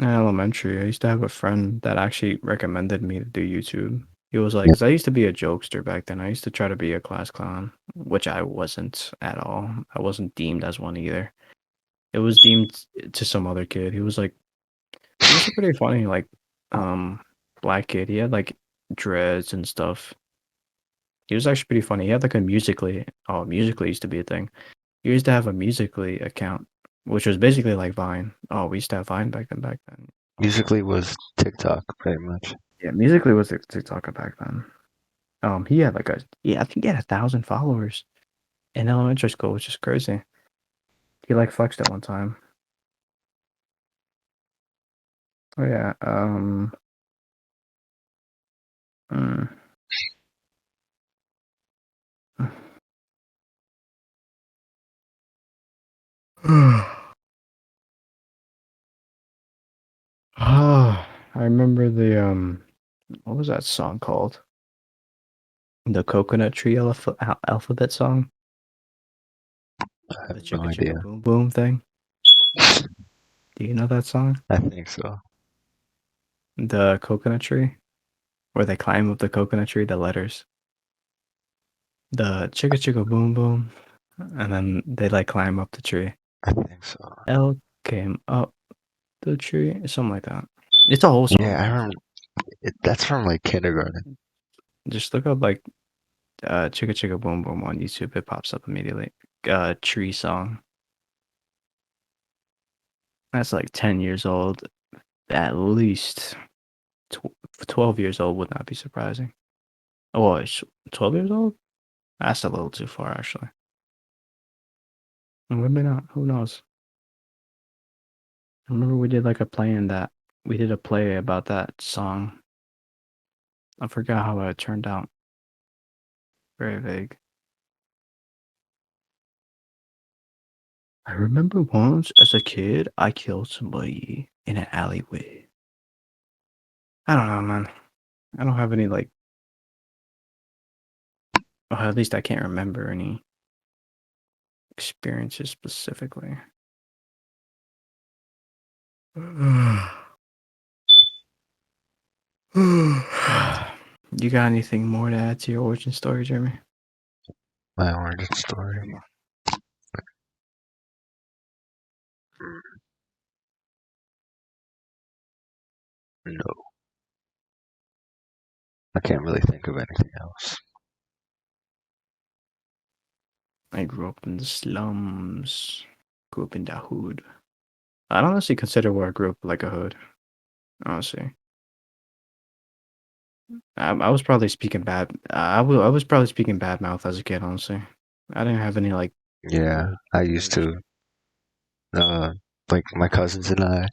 elementary, I used to have a friend that actually recommended me to do YouTube. He was like, Yeah. because I used to be a jokester back then. I used to try to be a class clown, which I wasn't at all. I wasn't deemed as one either. It was deemed to some other kid. He was a pretty funny, like, black kid. He had like dreads and stuff. He was actually pretty funny. He had like a Musically. Oh, Musically used to be a thing. He used to have a Musically account, which was basically like Vine. Oh, we used to have Vine back then. Also. Musically was TikTok, pretty much. Yeah, Musically was the TikToker back then. He had like I think he had 1,000 followers in elementary school, which is crazy. He like flexed at one time. Oh yeah. Mm. Ah, I remember what was that song called? The Coconut Tree alphabet song, I have the no chicka idea. chicka boom boom thing. Do you know that song? I think so. The coconut tree, where they climb up the coconut tree. The letters, the chicka chicka boom boom, and then they like climb up the tree. I think so. L came up the tree, something like that. It's a whole song. Yeah, I remember. That's from like kindergarten. Just look up like chicka chicka boom boom on YouTube. It pops up immediately. Tree song. That's like 10 years old. At least 12 years old would not be surprising. Oh, it's 12 years old? That's a little too far, actually. Maybe not. Who knows? I remember we did like a play in that. We did a play about that song. I forgot how it turned out. Very vague. I remember once as a kid, I killed somebody in an alleyway. I don't know, man. I don't have any like. Well, at least I can't remember any experiences specifically. You got anything more to add to your origin story, Jeremy? My origin story. No, I can't really think of anything else. I grew up in the slums. Grew up in the hood. I don't honestly consider where I grew up like a hood. Honestly, I was probably speaking bad. I was probably speaking bad mouth as a kid. Honestly, I didn't have any like. Yeah, I used to. like my cousins and I,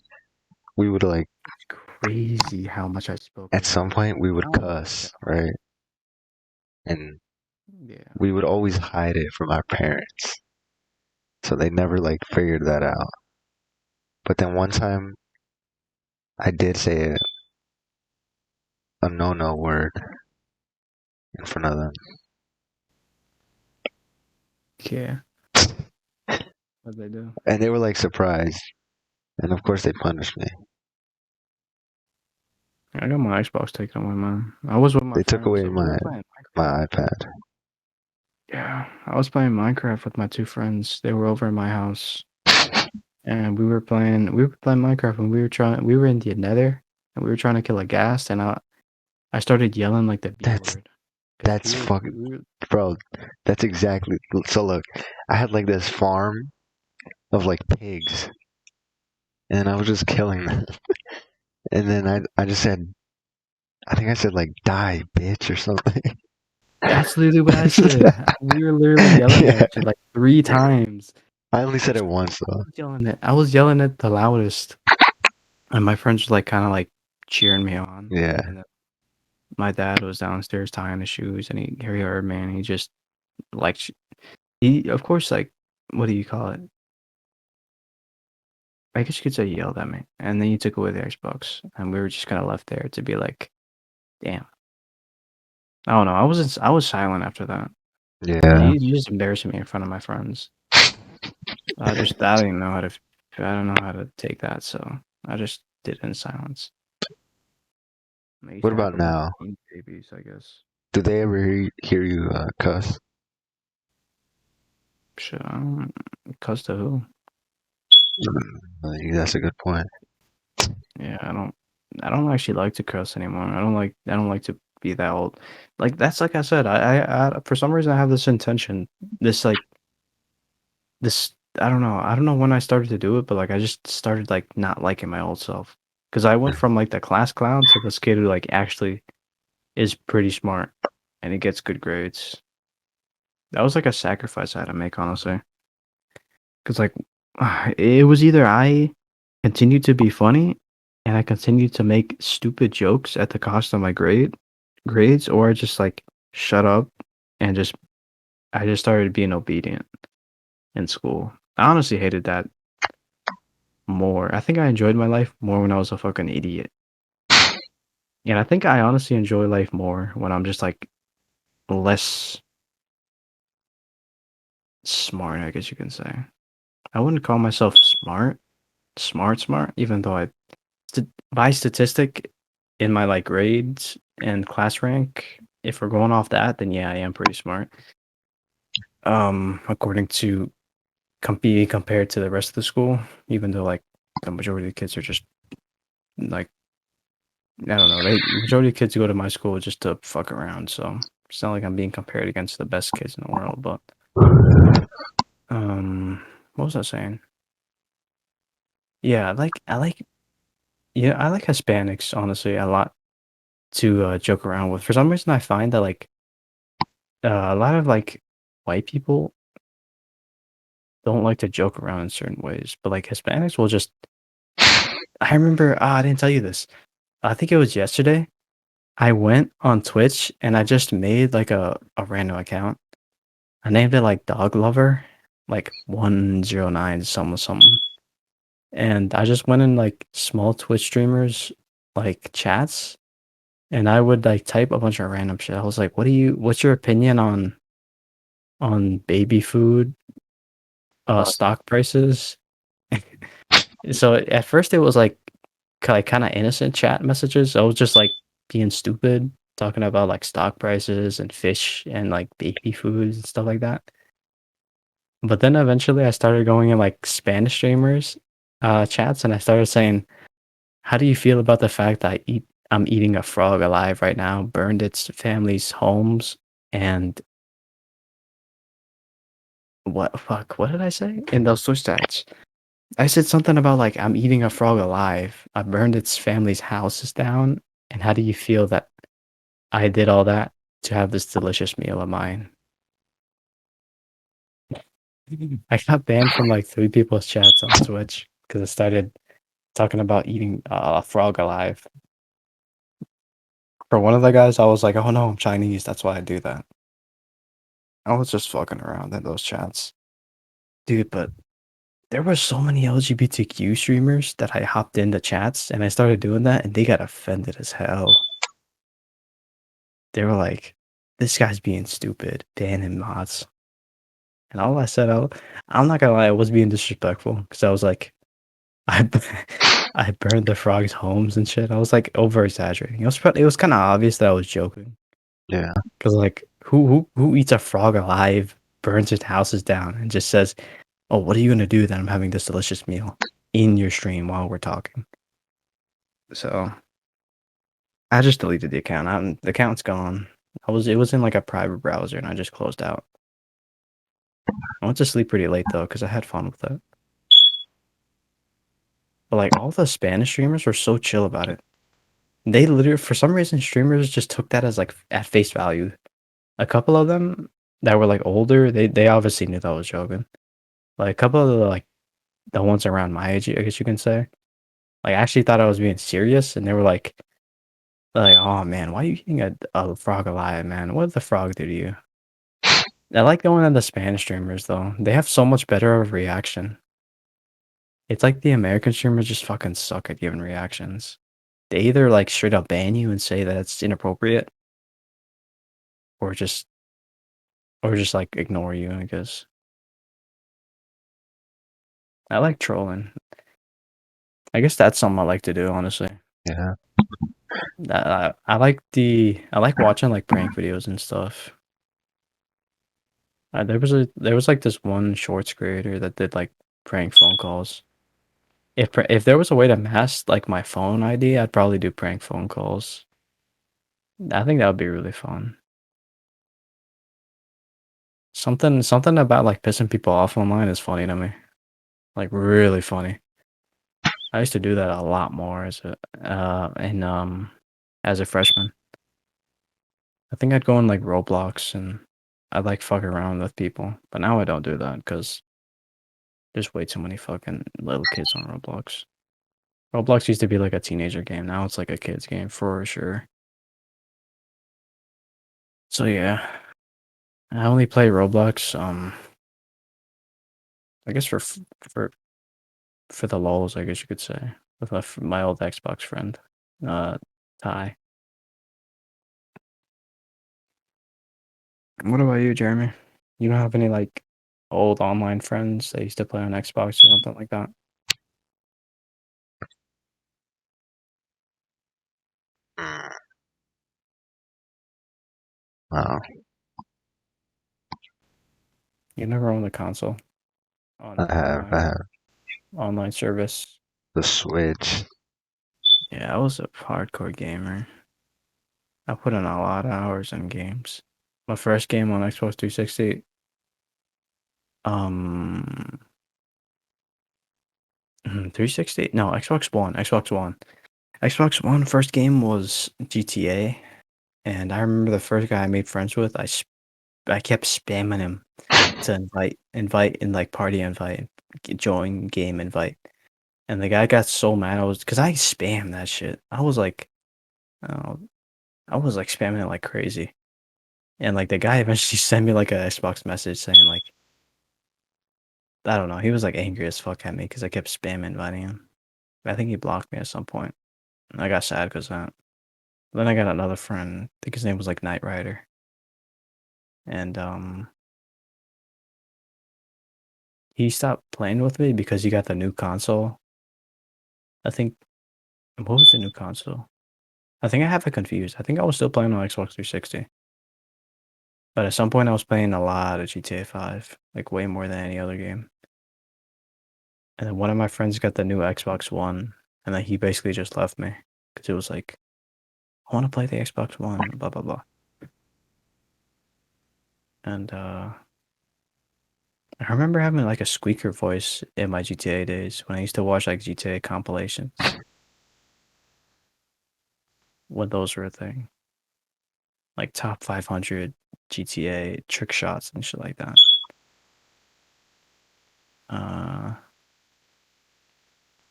we would like It's crazy how much I spoke at with some them. point we would Oh my cuss, right? And Yeah. we would always hide it from our parents, so they never like figured that out. But then one time I did say a no word in front of them. Yeah. What they do? And they were like surprised. And of course they punished me. I got my Xbox taken away, man. I was with my They took friends, away so we were playing Minecraft. my iPad. Yeah, I was playing Minecraft with my two friends. They were over at my house, and we were playing Minecraft, and we were in the Nether, and we were trying to kill a ghast, and I started yelling like the B That's word, because that's fucking bro. That's exactly. So look, I had like this farm of like pigs, and I was just killing them. And then I just said, I think I said like die bitch or something. That's literally what I said. We were literally yelling Yeah, at you like 3 times. I only said That's it once though. I was yelling it the loudest, and my friends were like kind of like cheering me on. Yeah, And then my dad was downstairs tying his shoes, and he heard me, and he just like he of course like what do you call it? I guess you could say he yelled at me, and then he took away the Xbox, and we were just kind of left there to be like, damn. I don't know. I was silent after that. yeah. He just embarrassed me in front of my friends. I didn't know how to I don't know how to take that, so I just did it in silence. They used What to have about a bunch now? of babies, I guess. Do they ever hear you cuss? Shit, I don't cuss to who? That's a good point. Yeah, I don't actually like to cuss anymore. I don't like to be that old. Like that's like I said, I for some reason I have this intention, this like this I don't know when I started to do it, but like I just started like not liking my old self. Because I went from like the class clown to this kid who like actually is pretty smart and he gets good grades. That was like a sacrifice I had to make, honestly. Because like it was either I continued to be funny and I continued to make stupid jokes at the cost of my grades, or I just like shut up and just I just started being obedient in school. I honestly hated that more. I think I enjoyed my life more when I was a fucking idiot. And I think I honestly enjoy life more when I'm just like less smart, I guess you can say. I wouldn't call myself smart, even though by statistic in my like grades and class rank, if we're going off that, then yeah, I am pretty smart. According to being compared to the rest of the school, even though like the majority of the kids are just like I don't know, majority of kids go to my school just to fuck around, so it's not like I'm being compared against the best kids in the world, but what was I saying? Yeah, I like Hispanics honestly a lot to joke around with. For some reason, I find that like a lot of like white people don't like to joke around in certain ways, but like Hispanics will just. I remember, I didn't tell you this. I think it was yesterday. I went on Twitch and I just made like a random account. I named it like Dog Lover, like 109 something. And I just went in like small Twitch streamers like chats and I would like type a bunch of random shit. I was like, what's your opinion on baby food, stock prices? So at first it was like kind of innocent chat messages. I was just like being stupid, talking about like stock prices and fish and like baby foods and stuff like that. But then eventually I started going in like Spanish streamers chats and I started saying, "How do you feel about the fact that I'm eating a frog alive right now, burned its family's homes and what did I say in those Twitch chats?" I said something about like I'm eating a frog alive. I burned its family's houses down. And how do you feel that I did all that to have this delicious meal of mine? I got banned from like 3 people's chats on Twitch because I started talking about eating a frog alive. For one of the guys, I was like, "Oh no, I'm Chinese. That's why I do that." I was just fucking around in those chats, dude. But there were so many LGBTQ streamers that I hopped into chats and I started doing that, and they got offended as hell. They were like, "This guy's being stupid, ban him mods." And all I said, I'm not gonna lie, I was being disrespectful because I was like, I I burned the frogs' homes and shit. I was like over exaggerating. It was kind of obvious that I was joking Yeah. because like who eats a frog alive, burns his houses down, and just says, "Oh, what are you gonna do that I'm having this delicious meal in your stream while we're talking?" So I just deleted the account. The account's gone. It was in like a private browser, and I just closed out. I went to sleep pretty late though because I had fun with it. But like all the Spanish streamers were so chill about it. They literally, for some reason, streamers just took that as like at face value. A couple of them that were like older, they obviously knew that I was joking. Like a couple of the ones around my age, I guess you can say, like I actually thought I was being serious, and they were like, "Oh man, why are you eating a frog alive, man? What did the frog do to you?" I like going on the Spanish streamers though. They have so much better of reaction. It's like the American streamers just fucking suck at giving reactions. They either like straight up ban you and say that it's inappropriate, or just like ignore you, I guess. I like trolling. I guess that's something I like to do, honestly. Yeah. I like watching like prank videos and stuff. There was like this one shorts creator that did like prank phone calls. If there was a way to mask like my phone ID, I'd probably do prank phone calls. I think that would be really fun. Something about like pissing people off online is funny to me. Like really funny. I used to do that a lot more as a freshman. I think I'd go in like Roblox and I'd like fuck around with people. But now I don't do that because there's way too many fucking little kids on Roblox. Roblox used to be like a teenager game. Now it's like a kids game for sure. So yeah, I only play Roblox. I guess for for the lols, I guess you could say, with my old Xbox friend, uh, Ty. What about you, Jeremy? You don't have any like old online friends that used to play on Xbox or something like that? Wow. You never owned a console on I have online service. the Switch. Yeah, I was a hardcore gamer. I put in a lot of hours in games. My first game on Xbox 360, um, 360? No, Xbox One. Xbox One. Xbox One first game was GTA, and I remember the first guy I made friends with. I kept spamming him to invite, and like party invite, join game invite, and the guy got so mad. Because I spammed that shit. Oh, I was like spamming it like crazy. And like the guy eventually sent me like a Xbox message saying like, I don't know, he was like angry as fuck at me because I kept spam inviting him. I think he blocked me at some point. I got sad because that. Then I got another friend. I think his name was like Knight Rider, and he stopped playing with me because he got the new console. I think what was the new console? I think I have it confused. I think I was still playing on Xbox 360, but at some point I was playing a lot of GTA 5, like way more than any other game. And then one of my friends got the new Xbox One, and then he basically just left me because it was like, I want to play the Xbox One, blah blah blah. And I remember having like a squeaker voice in my GTA days when I used to watch like GTA compilations when those were a thing, like top 500 GTA trick shots and shit like that. Yeah,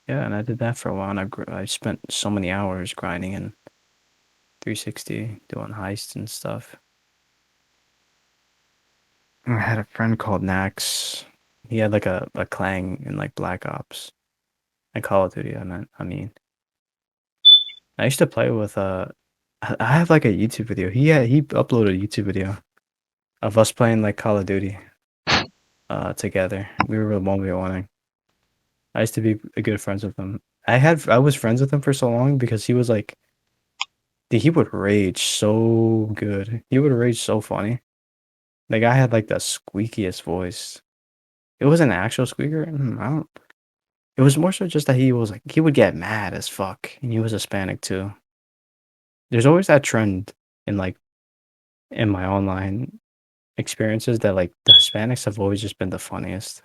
and I did that for a while, and I spent so many hours grinding in 360, doing heists and stuff. I had a friend called Nax. He had like a clang in like Black Ops and Call of Duty. I mean, I used to play with I have like a YouTube video. He uploaded a YouTube video of us playing like Call of Duty together. We were 1v1ing. I used to be good friends with him. I was friends with him for so long because he was like, dude, he would rage so good. He would rage so funny. The guy had like the squeakiest voice. It wasn't an actual squeaker. I don't. It was more so just that he was like he would get mad as fuck, and he was Hispanic too. There's always that trend in like in my online experiences that like the Hispanics have always just been the funniest.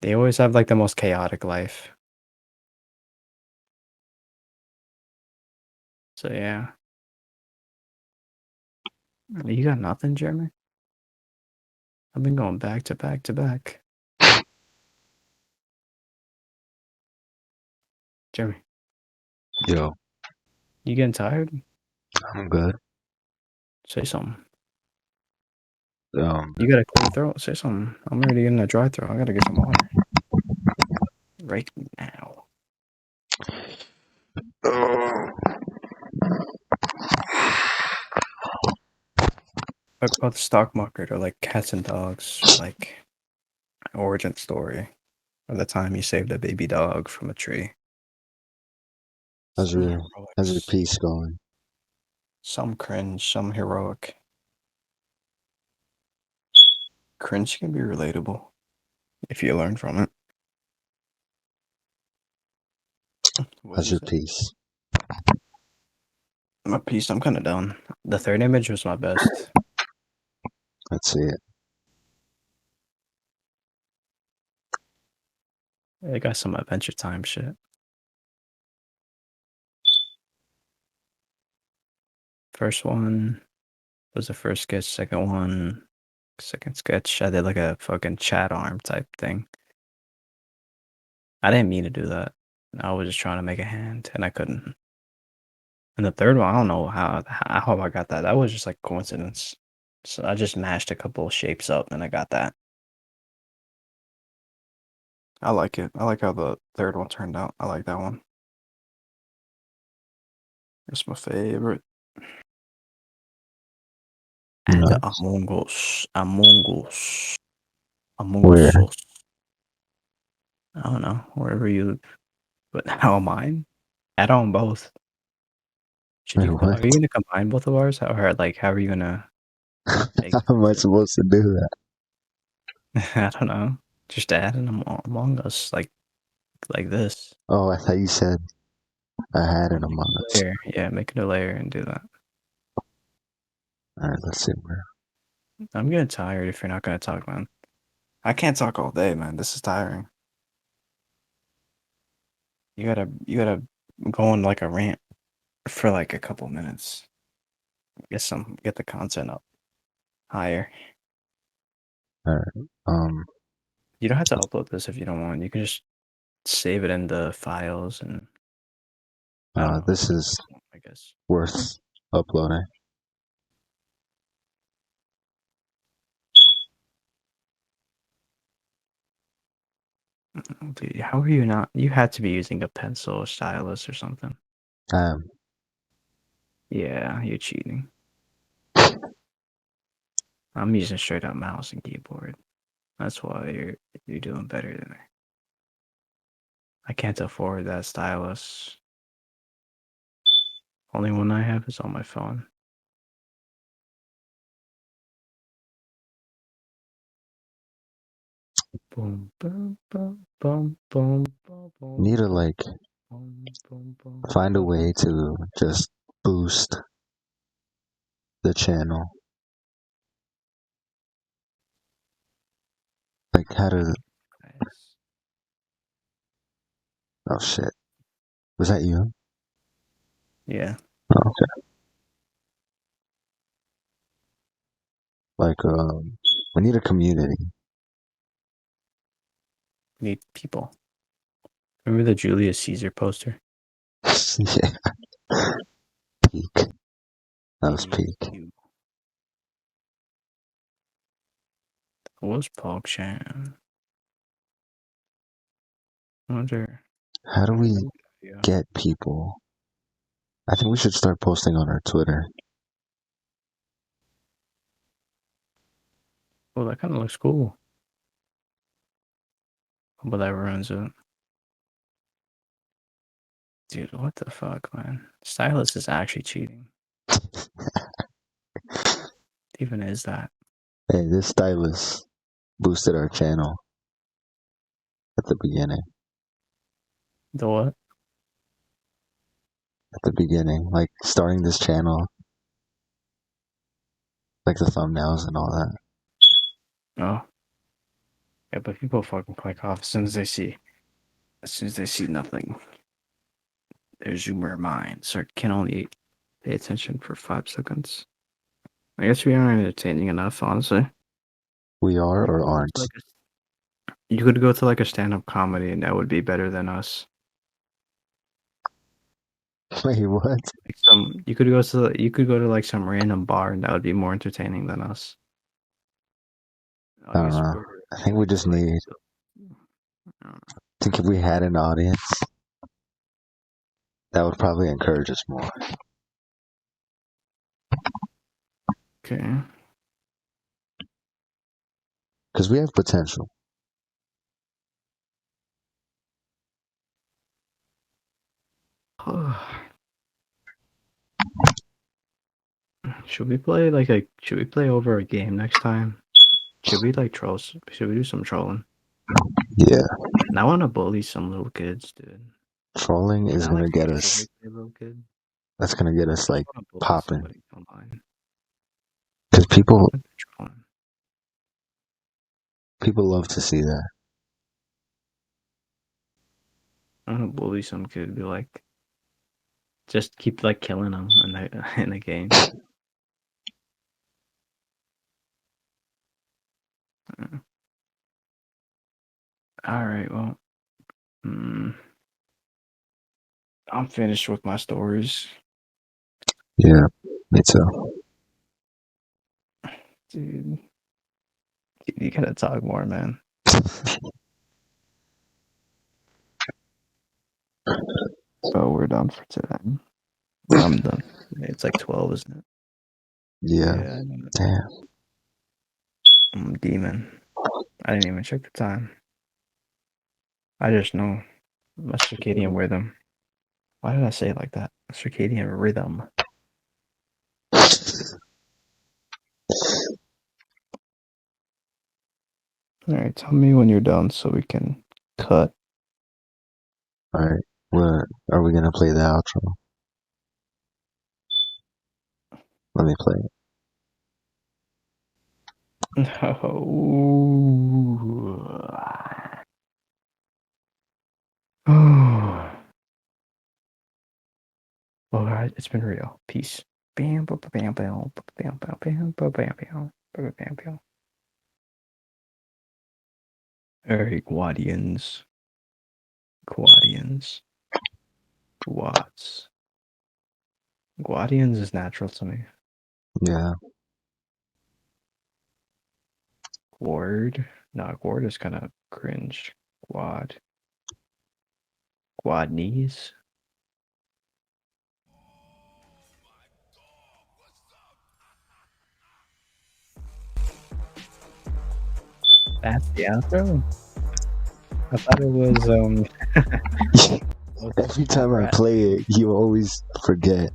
They always have like the most chaotic life. So yeah, you got nothing, Jeremy. I've been going back to back to back. Jeremy, Yo, you getting tired? I'm good. Say something. Um, You got a clear throat? Say something. I'm ready to get in a dry throat. I gotta get some water. Right now. Talk about the stock market or like cats and dogs or like origin story or the time you saved a baby dog from a tree. how's Some your heroics. piece going? Some cringe, some heroic. Cringe can be relatable if you learn from it. What did How's you your say? piece? My piece, I'm kind of done. The third image was my best. Let's see it. I got some Adventure Time shit. First one was the first sketch. Second sketch, I did like a fucking chat arm type thing. I didn't mean to do that. I was just trying to make a hand and I couldn't. And the third one, I don't know how I got that. That was just like coincidence. So I just mashed a couple of shapes up and I got that. I like it. I like how the third one turned out. I like that one. It's my favorite. And the Nice. Among Us Where? sauce. I don't know, wherever you live. But how mine? Add on both. Should Wait, you? what? Are you gonna combine both of ours, or like how are you gonna make How am I it? supposed to do that? I don't know. Just add an Among Us like this. Oh, I thought you said I had Or it make Among a Us. layer. Yeah, make it a layer and do that. Alright, let's see where. I'm getting tired if you're not gonna talk, man. I can't talk all day, man. This is tiring. You gotta go on like a rant for like a couple minutes. Get the content up higher. Alright. You don't have to upload this if you don't want. You can just save it in the files and I don't know. This is I guess. worth uploading. Dude, how are you not? You had to be using a pencil or stylus or something. Um, Yeah, you're cheating. I'm using straight up mouse and keyboard. That's why you're doing better than me. I can't afford that stylus. Only one I have is on my phone. Boom, boom, boom, boom, boom, boom, boom, need to like boom, boom, boom, find a boom. way to just boost the channel. Like how to. Guys. Oh shit. Was that you? Yeah. Oh, okay. Like we need a community. We need people. Remember the Julius Caesar poster? Yeah. Peak. That was peak. What was PogChamp? I wonder. How do we Yeah. get people? I think we should start posting on our Twitter. Well, that kind of looks cool. But that ruins it. Dude, what the fuck, man? Stylus is actually cheating. Even is that? Hey, this stylist boosted our channel at the beginning. The what? At the beginning, like starting this channel, like the thumbnails and all that. Oh. Yeah, but people fucking click off as soon as they see nothing. Their zoomer minds can only pay attention for 5 seconds. I guess we aren't entertaining enough, honestly. We are or aren't? You could go to like a stand-up comedy and that would be better than us. Wait, what? Like you could go to like some random bar and that would be more entertaining than us. I don't know. I think we just need. I think if we had an audience, that would probably encourage us more. Okay. Because we have potential. Should we play over a game next time? Should we like troll? Should we do some trolling? Yeah. And I want to bully some little kids, dude. Trolling is gonna get us. That's gonna get us like popping. Because people love to see that. I want to bully some kid. Be like, just keep like killing them in the game. All right, well, I'm finished with my stories. Yeah, me too. Dude, you gotta talk more, man. Oh, we're done for today. I'm done. It's like 12, isn't it? Yeah. Damn. I'm a demon. I didn't even check the time. I just know my circadian rhythm. Why did I say it like that? Circadian rhythm. Alright, tell me when you're done so we can cut. Alright, are we gonna play the outro? Let me play it. Well, guys, it's been real. Peace. Bam, bam, bam, bam, bam, bam, bam, bam, bam, bam, bam, bam. Alright, Gwadians. Gwadians. Gwads. Gwadians is natural to me. Yeah. Gward? Nah, Gward is kind of cringe. Gwad. Gwadians? That's the outro? I thought it was, Every time I play it, you always forget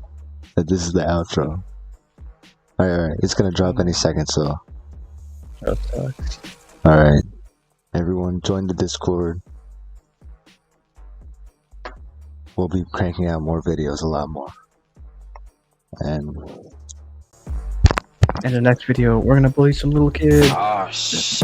that this is the outro. Alright, it's gonna drop any second, so. Alright. Everyone join the Discord. We'll be cranking out more videos, a lot more. And in the next video, we're gonna bully some little kids. Oh, shit.